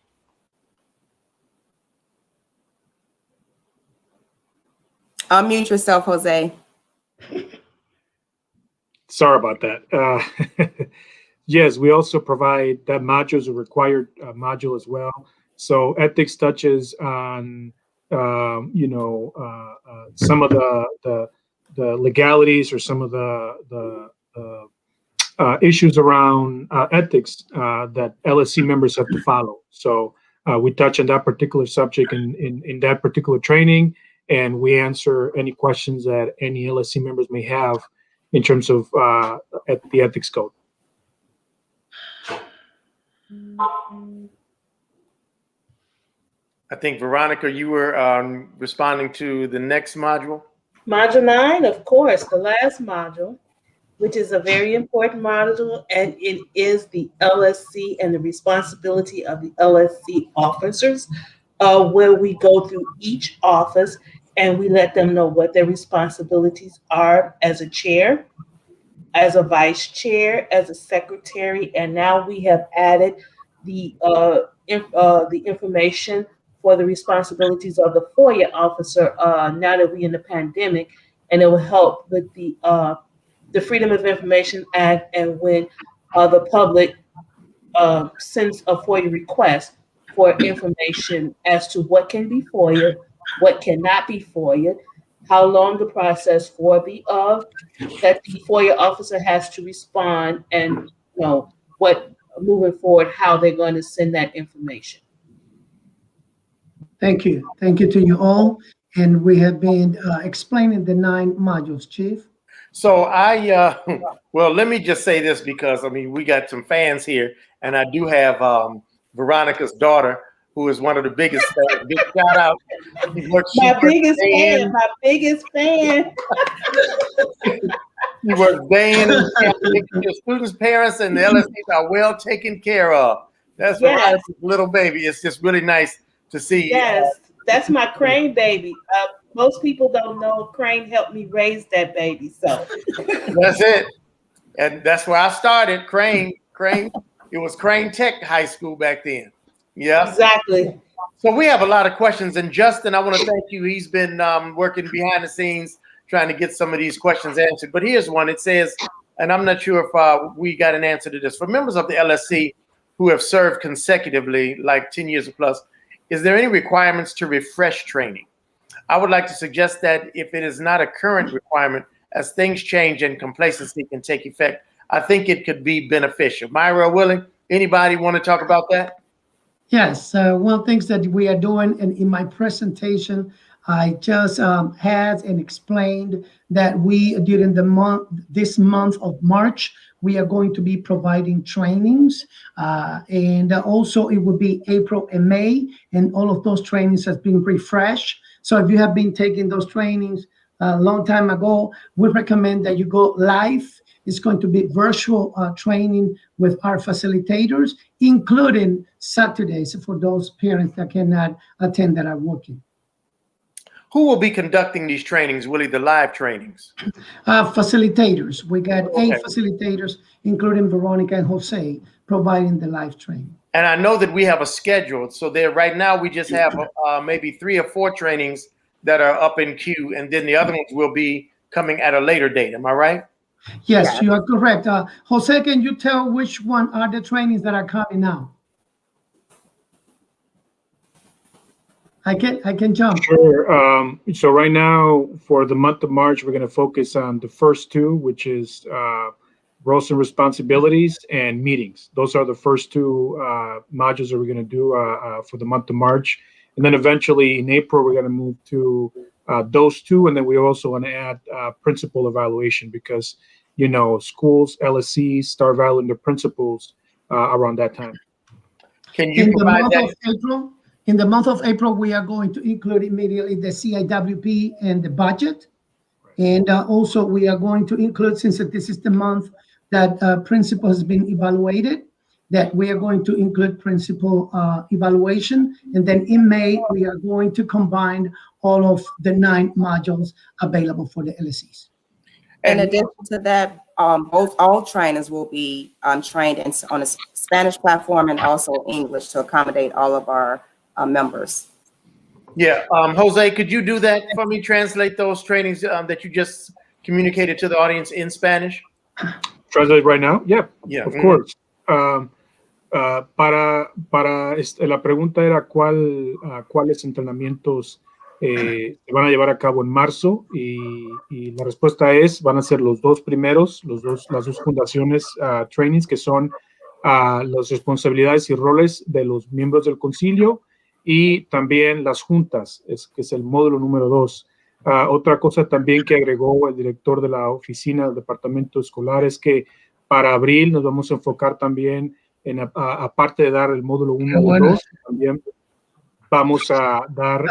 Unmute yourself, Jose. sorry about that. Yes, we also provide that module is a required module as well. So ethics touches on some of the legalities or some of the issues around ethics that LSC members have to follow. So we touch on that particular subject in that particular training, and we answer any questions that any LSC members may have in terms of the ethics code. I think, Veronica, you were responding to the next module. Module 9, of course, the last module, which is a very important module, and it is the LSC and the responsibility of the LSC officers, where we go through each office and we let them know what their responsibilities are as a chair, as a vice chair, as a secretary, and now we have added the information for the responsibilities of the FOIA officer now that we're in the pandemic, and it will help with the Freedom of Information Act, and when the public sends a FOIA request for information as to what can be FOIA, what cannot be FOIA, how long the process for that the FOIA officer has to respond, and what moving forward, how they're going to send that information. Thank you. Thank you to you all. And we have been explaining the 9 modules, Chief. So well, let me just say this, because I mean, we got some fans here, and I do have Veronica's daughter, who is one of the biggest fans. Big shout out. My biggest fan. He works day in and day out, making your students' parents and the LSCs are well taken care of. That's Veronica's little baby. It's just really nice to see. Yes, that's my Crane baby. Most people don't know Crane helped me raise that baby, so. That's it. And that's where I started, Crane. It was Crane Tech High School back then. Yeah. Exactly. So we have a lot of questions, and Justin, I want to thank you. He's been working behind the scenes trying to get some of these questions answered. But here's one. It says, and I'm not sure if we got an answer to this. For members of the LSC who have served consecutively, like 10 years or plus, is there any requirements to refresh training? I would like to suggest that if it is not a current requirement, as things change and complacency can take effect, I think it could be beneficial. Myra or Willie, anybody want to talk about that? Yes, one of the things that we are doing, and in my presentation, I just had and explained that we, during this month of March, we are going to be providing trainings, and also it will be April and May, and all of those trainings has been refreshed. So if you have been taking those trainings a long time ago, we recommend that you go live. It's going to be virtual training with our facilitators, including Saturdays for those parents that cannot attend that are working. Who will be conducting these trainings, Willie, the live trainings? Facilitators. We got 8 facilitators, including Veronica and Jose, providing the live training. And I know that we have a schedule. So there, right now, we just have maybe 3 or 4 trainings that are up in queue, and then the other ones will be coming at a later date. Am I right? Yes, you are correct. Jose, can you tell which one are the trainings that are coming now? I can jump. Sure. So right now, for the month of March, we're going to focus on the first 2, which is roles and responsibilities and meetings. Those are the first 2 modules that we're going to do for the month of March. And then eventually in April, we're going to move to those 2. And then we also want to add principal evaluation, because, schools, LSCs start valuing the principals around that time. Can you provide that? In the month of April, we are going to include immediately the CIWP and the budget. And also we are going to include, since this is the month that principal has been evaluated, that we are going to include principal evaluation. And then in May, we are going to combine all of the 9 modules available for the LSCs. In addition to that, all trainers will be trained on a Spanish platform and also English to accommodate all of our members. Yeah, Jose, could you do that for me? Translate those trainings that you just communicated to the audience in Spanish. Translate right now? Yeah, of course. La pregunta era cuáles entrenamientos se van a llevar a cabo en marzo y la respuesta es, van a ser los dos primeros, las dos fundaciones trainings que son las responsabilidades y roles de los miembros del concilio y también las juntas, que es el módulo número 2. Otra cosa también que agregó el director de la oficina del departamento escolar es que para abril nos vamos a enfocar también en, aparte de dar el módulo 1 y 2, también vamos a dar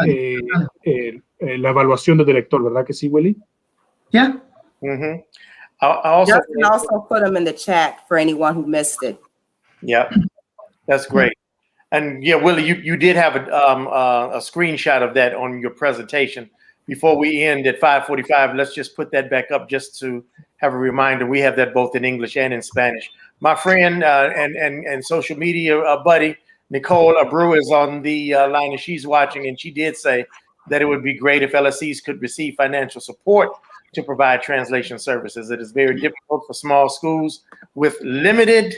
la evaluación del director, ¿verdad que sí, Willy? Yeah. Mm-hmm. I also Justin also put them in the chat for anyone who missed it. Yeah, that's great. And yeah, Willie, you did have a screenshot of that on your presentation. Before we end at 5:45, let's just put that back up just to have a reminder. We have that both in English and in Spanish. My friend and social media buddy, Nicole Abreu, is on the line and she's watching, and she did say that it would be great if LSCs could receive financial support to provide translation services. It is very difficult for small schools with limited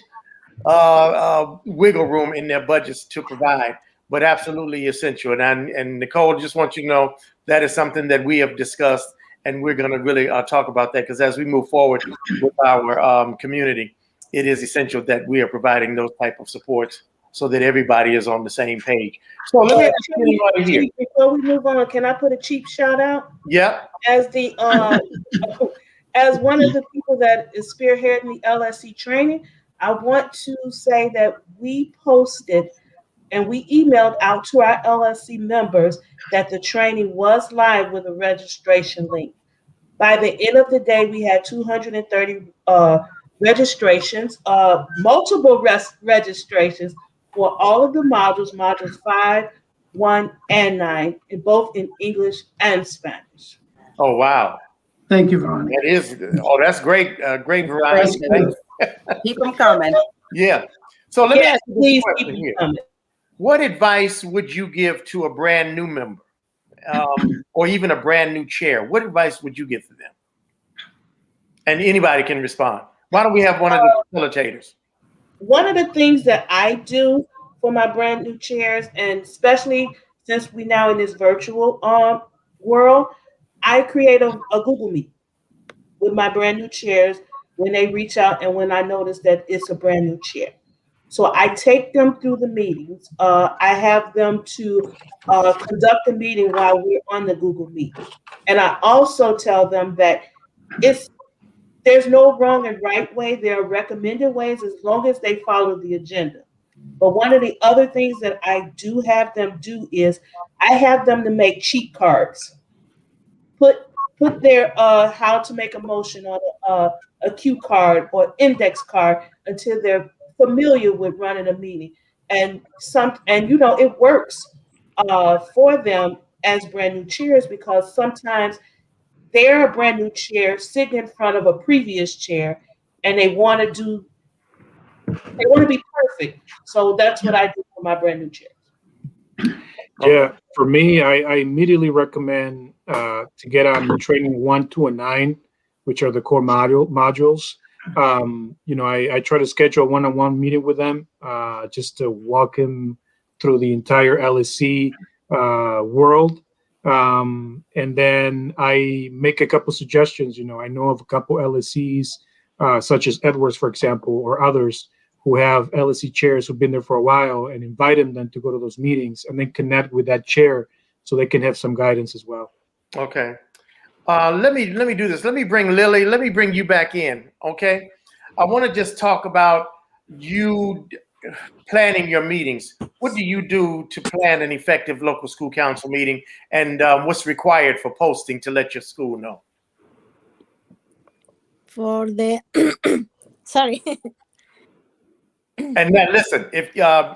wiggle room in their budgets to provide, but absolutely essential. And Nicole, just want you to know that is something that we have discussed, and we're going to really talk about that, because as we move forward with our community, it is essential that we are providing those type of supports so that everybody is on the same page. So let me ask you anybody here. Before we move on, can I put a cheap shout out? Yeah. As the as one of the people that is spearheading the LSC training, I want to say that we posted and we emailed out to our LSC members that the training was live with a registration link. By the end of the day, we had 230 registrations, multiple registrations for all of the modules 5, 1, and 9, in both in English and Spanish. Oh, wow. Thank you, Veronica. That is, that's great, great variety. Keep them coming. Yeah. So let me ask you Please this keep question them here. coming. What advice would you give to a brand new member, or even a brand new chair? What advice would you give to them? And anybody can respond. Why don't we have one of the facilitators? One of the things that I do for my brand new chairs, and especially since we now in this virtual world, I create a Google Meet with my brand new chairs when they reach out and when I notice that it's a brand new chair. So I take them through the meetings. I have them to conduct the meeting while we're on the Google Meet. And I also tell them that there's no wrong and right way. There are recommended ways as long as they follow the agenda. But one of the other things that I do have them do is I have them to make cheat cards. Put their how to make a motion on a cue card or index card until they're familiar with running a meeting. And it works for them as brand new chairs, because sometimes they're a brand new chair sitting in front of a previous chair and they want to be perfect. So that's what I do for my brand new chairs. Yeah, for me, I immediately recommend to get on training 1, 2, and 9, which are the core modules. I try to schedule a one-on-one meeting with them just to walk them through the entire LSC world. And then I make a couple suggestions. I know of a couple LSCs, such as Edwards, for example, or others who have LSC chairs who've been there for a while, and inviting them to go to those meetings and then connect with that chair so they can have some guidance as well. Okay. Let me do this. Let me bring Lily. Let me bring you back in. Okay. I want to just talk about you planning your meetings. What do you do to plan an effective local school council meeting, and what's required for posting to let your school know? For the sorry. And now listen, if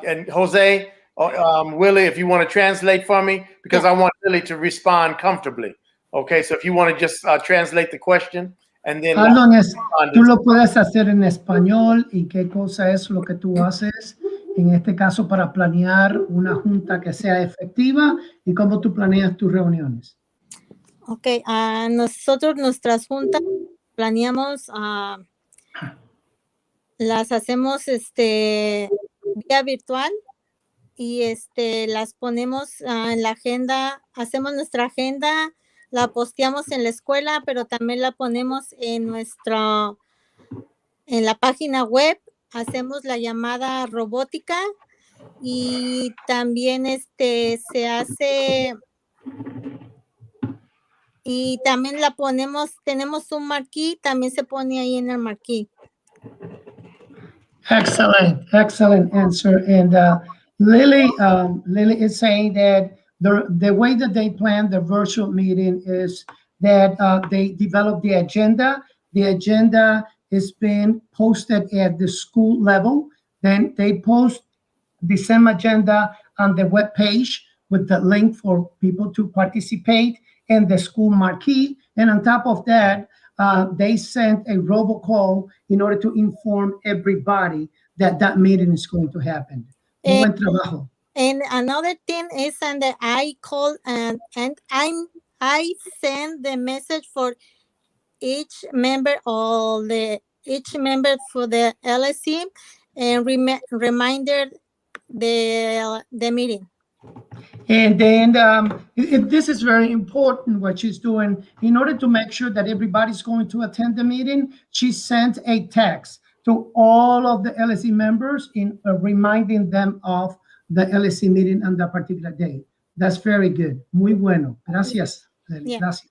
and Jose, Willie, if you want to translate for me, because I want Lily to respond comfortably. Okay, so if you want to just translate the question, and then tú lo puedes hacer en español, y qué cosa es lo que tú haces en este caso para planear una junta que sea efectiva, y cómo tú planeas tus reuniones. Okay, nosotros nuestras juntas planeamos, las hacemos vía virtual, y las ponemos en la agenda, hacemos nuestra agenda, la posteamos en la escuela, pero también la ponemos en la página web, hacemos la llamada robótica y también se hace y también la ponemos, tenemos un marquí, también se pone ahí en el marquí. Excellent answer. And Lily is saying that the way that they plan the virtual meeting is that they develop the agenda. The agenda is being posted at the school level. Then they post the same agenda on the web page with the link for people to participate and the school marquee. And on top of that, they sent a robocall in order to inform everybody that that meeting is going to happen. Muy buen trabajo. And another thing is, and I call and I send the message for each member for the LSC and reminder the meeting. And then this is very important what she's doing. In order to make sure that everybody's going to attend the meeting, she sent a text to all of the LSC members in reminding them of the LSC meeting on that particular day. That's very good. Muy bueno. Gracias. Yeah. Gracias.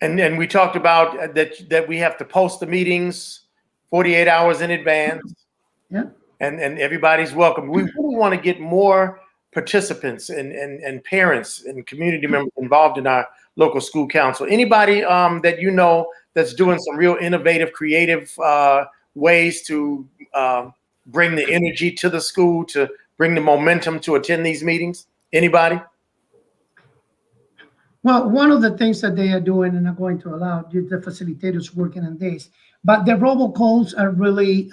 And we talked about that we have to post the meetings 48 hours in advance. Yeah. And everybody's welcome. We really want to get more participants and parents and community members involved in our local school council. Anybody that you know that's doing some real innovative, creative ways to bring the energy to the school, to bring the momentum to attend these meetings? Anybody? Well, one of the things that they are doing, and I'm going to allow the facilitators working on this, but the robocalls are really,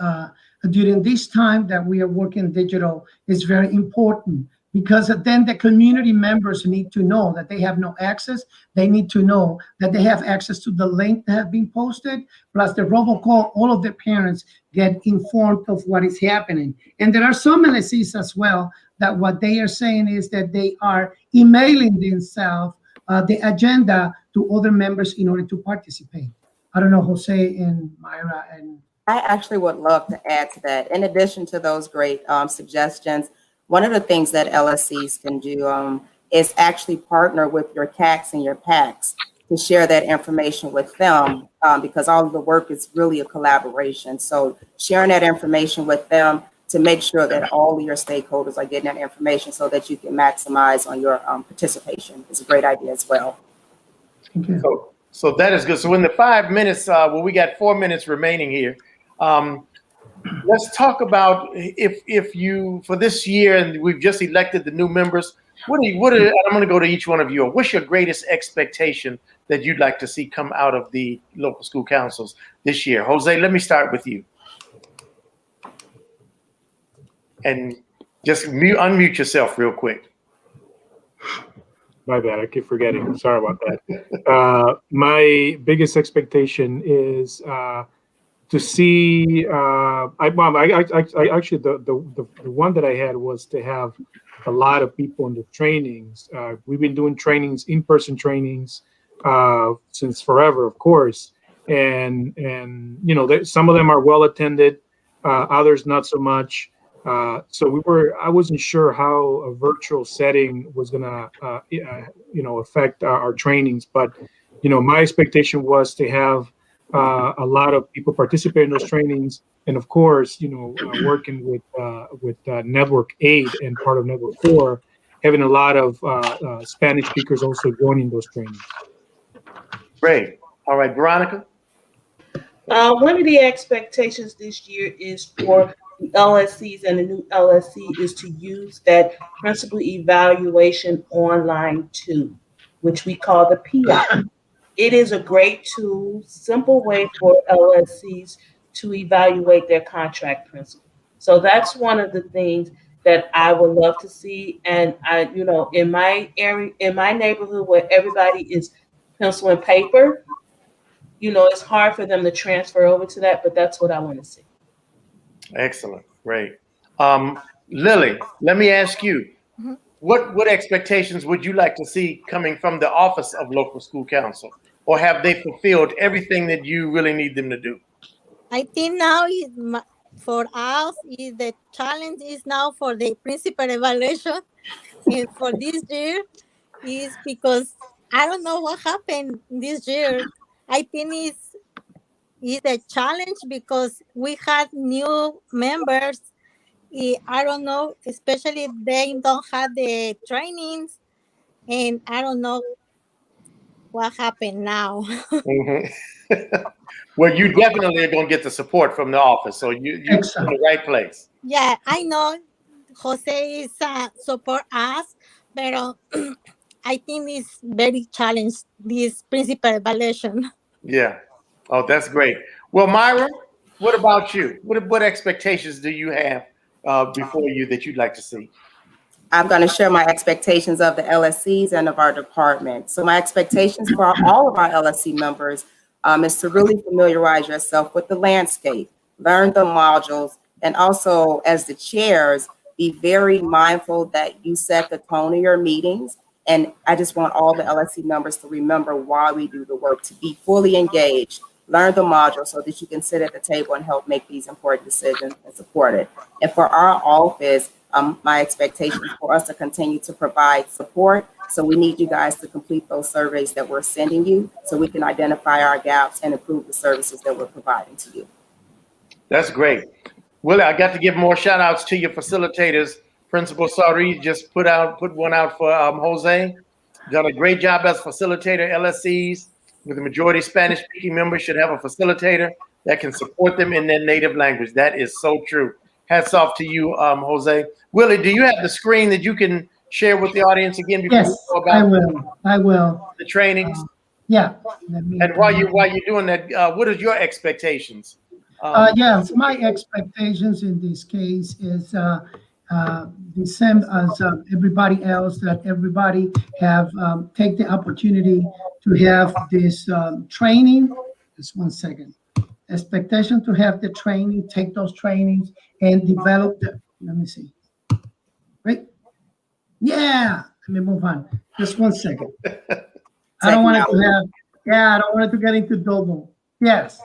during this time that we are working digital, is very important, because then the community members need to know that they have no access. They need to know that they have access to the link that have been posted, plus the robocall, all of the parents get informed of what is happening. And there are some LSCs as well that what they are saying is that they are emailing themselves the agenda to other members in order to participate. I don't know, Jose and Myra and... I actually would love to add to that. In addition to those great suggestions, one of the things that LSCs can do is actually partner with your CACs and your PACs to share that information with them, because all of the work is really a collaboration. So sharing that information with them to make sure that all of your stakeholders are getting that information so that you can maximize on your participation is a great idea as well. Thank you. So that is good. So in the 5 minutes, well, we got 4 minutes remaining here. Let's talk about if you, for this year, and we've just elected the new members, I'm going to go to each one of you. What's your greatest expectation that you'd like to see come out of the local school councils this year? Jose, let me start with you. And just unmute yourself real quick. My bad, I keep forgetting. Sorry about that. My biggest expectation is to see. Actually, the one that I had was to have a lot of people in the trainings. We've been doing trainings, in-person trainings, since forever, of course, and you know, some of them are well attended, others not so much. So I wasn't sure how a virtual setting was gonna, affect our trainings. But, you know, my expectation was to have a lot of people participate in those trainings, and of course, you know, working with Network 8 and part of Network 4, having a lot of Spanish speakers also joining those trainings. Great. All right, Veronica. One of the expectations this year is for the LSCs and the new LSC is to use that principal evaluation online tool, which we call the PI. It is a great tool, simple way for LSCs to evaluate their contract principal. So that's one of the things that I would love to see. And I, you know, in my area, in my neighborhood where everybody is pencil and paper, you know, it's hard for them to transfer over to that, but that's what I want to see. Excellent. Great. Lily, let me ask you, Mhm. what expectations would you like to see coming from the Office of Local School Counsel? Or have they fulfilled everything that you really need them to do? I think now for us is the challenge is now for the principal evaluation for this year is because I don't know what happened this year. I think it's a challenge because we had new members. I don't know, especially they don't have the trainings, and I don't know what happened now. Mhm. Well, you definitely are going to get the support from the office, so you're in Excellent. the right place. Yeah, I know Jose is support us, but I think it's very challenged this principal evaluation. Yeah. Oh, that's great. Well, Myra, what about you? What expectations do you have before you that you'd like to see? I'm going to share my expectations of the LSCs and of our department. So my expectations for all of our LSC members is to really familiarize yourself with the landscape, learn the modules, and also as the chairs, be very mindful that you set the tone of your meetings. And I just want all the LSC members to remember why we do the work, to be fully engaged, learn the module so that you can sit at the table and help make these important decisions and support it. And for our office, my expectation for us to continue to provide support. So we need you guys to complete those surveys that we're sending you so we can identify our gaps and improve the services that we're providing to you. That's great. Willie, I got to give more shout outs to your facilitators. Principal Sari just put one out for Jose. Done a great job as facilitator. LSCs with the majority Spanish speaking members should have a facilitator that can support them in their native language. That is so true. Hats off to you, Jose. Willie, do you have the screen that you can share with the audience again before Yes, we go I about will. I will. the trainings? Yeah. And while you're doing that, what are your expectations? Yes, my expectations in this case is the same as everybody else, that everybody have take the opportunity to have this training. Just one second. Expectation to have the training, take those trainings and develop the, let me see. Right? Yeah, let me move on. Just one second. I don't want it to have, I don't want it to get into double. Yes,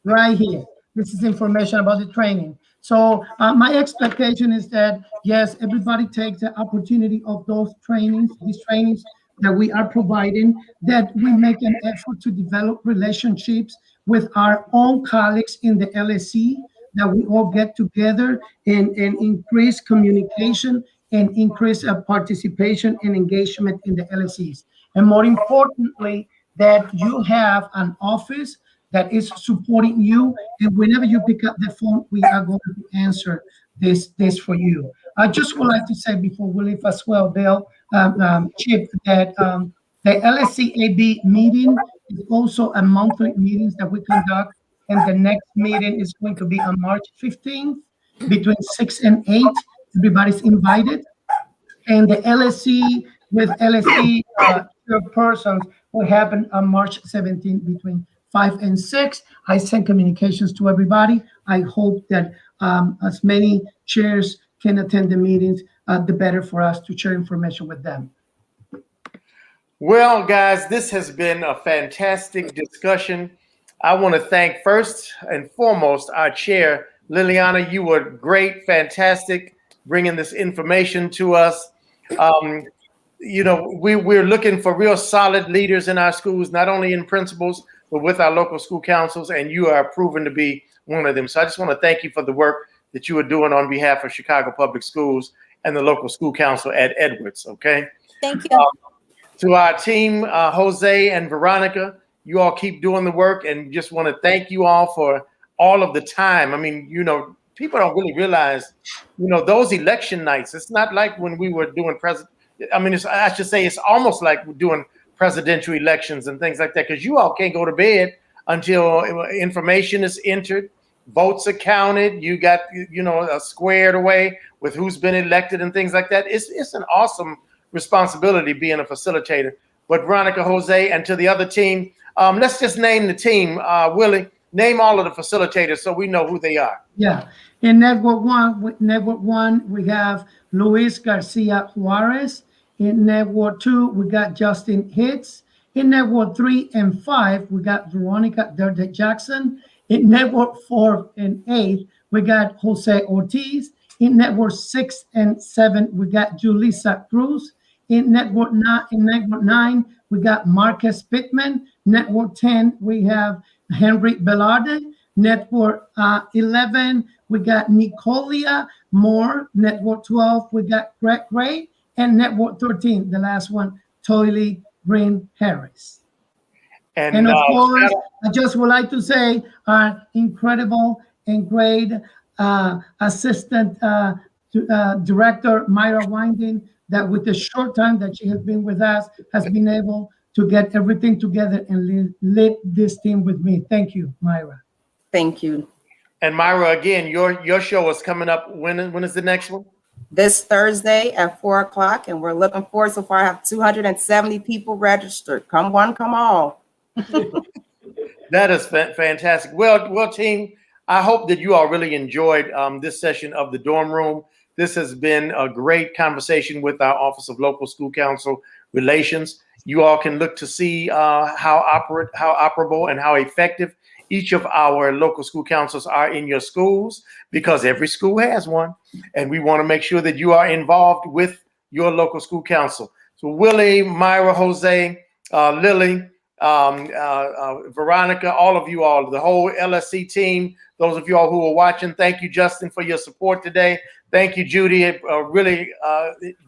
right here. This is information about the training. So my expectation is that, yes, everybody takes the opportunity of those trainings, these trainings that we are providing, that we make an effort to develop relationships with our own colleagues in the LSC, that we all get together and increase communication and increase participation and engagement in the LSCs. And more importantly, that you have an office that is supporting you, and whenever you pick up the phone, we are going to answer this for you. I just would like to say before we leave as well, Bill, Chip, that the LSCAB meeting is also a monthly meeting that we conduct, and the next meeting is going to be on March 15th between 6 and 8. Everybody's invited. And the LSC with LSC persons will happen on March 17th between 5 and 6. I send communications to everybody. I hope that as many chairs can attend the meetings, the better for us to share information with them. Well, guys, this has been a fantastic discussion. I want to thank first and foremost our chair, Liliana. You were great, fantastic, bringing this information to us. We're looking for real solid leaders in our schools, not only in principals, but with our local school councils, and you are proven to be one of them. So I just want to thank you for the work that you are doing on behalf of Chicago Public Schools and the local school council at Edwards, okay? Thank you. To our team, Jose and Veronica, you all keep doing the work, and just want to thank you all for all of the time. I mean, people don't really realize, those election nights, it's not like when we were doing I should say it's almost like we're doing presidential elections and things like that, because you all can't go to bed until information is entered, votes are counted, you got, squared away with who's been elected and things like that. It's an awesome responsibility being a facilitator. But Veronica, Jose, and to the other team, let's just name the team. Willie, name all of the facilitators so we know who they are. Yeah, In Network One, we have Luis Garcia Juarez. In Network 2, we got Justin Hitz. In Network 3 and 5, we got Veronica Derde Jackson. In Network 4 and 8, we got Jose Ortiz. In Network 6 and 7, we got Julissa Cruz. In Network 9, we got Marcus Pittman. Network 10, we have Henry Velarde. Network 11, we got Nicolia Moore. Network 12, we got Greg Gray. And Network 13, the last one, Toily Green Harris. And of course, I just would like to say our incredible and great assistant director, Myra Winding, that with the short time that she has been with us, has been able to get everything together and lead this team with me. Thank you, Myra. Thank you. And Myra, again, your show is coming up. When is the next one? This Thursday at 4 o'clock, and we're looking forward. So far, I have 270 people registered. Come one, come all. That is fantastic. Well, team, I hope that you all really enjoyed this session of the Dorm Room. This has been a great conversation with our Office of Local School Council Relations. You all can look to see how operable and how effective each of our local school councils are in your schools, because every school has one. And we want to make sure that you are involved with your local school council. So Willie, Myra, Jose, Lily, Veronica, all of you all, the whole LSC team, those of you all who are watching, thank you, Justin, for your support today. Thank you, Judy. Really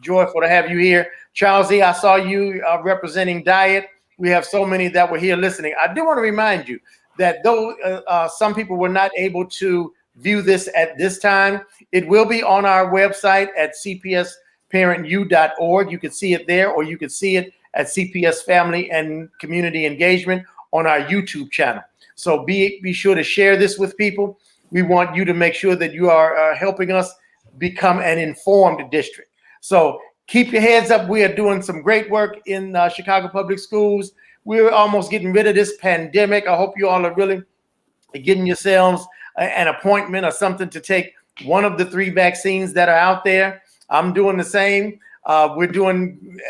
joyful to have you here. Charles E., I saw you representing Diet. We have so many that were here listening. I do want to remind you that though some people were not able to view this at this time, it will be on our website at cpsparentu.org. You can see it there, or you can see it at CPS Family and Community Engagement on our YouTube channel. So be sure to share this with people. We want you to make sure that you are helping us become an informed district. So keep your heads up. We are doing some great work in Chicago Public Schools. We're almost getting rid of this pandemic. I hope you all are really getting yourselves an appointment or something to take one of the 3 vaccines that are out there. I'm doing the same. We're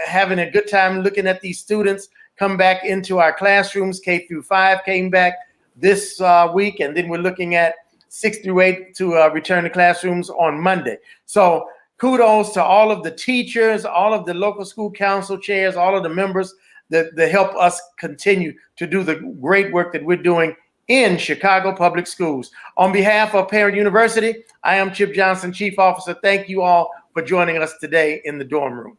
having a good time looking at these students come back into our classrooms. K through 5 came back this week, and then we're looking at 6 through 8 to return to classrooms on Monday. So kudos to all of the teachers, all of the local school council chairs, all of the members that help us continue to do the great work that we're doing in Chicago Public Schools. On behalf of Parent University, I am Chip Johnson, Chief Officer. Thank you all for joining us today in the Dorm Room.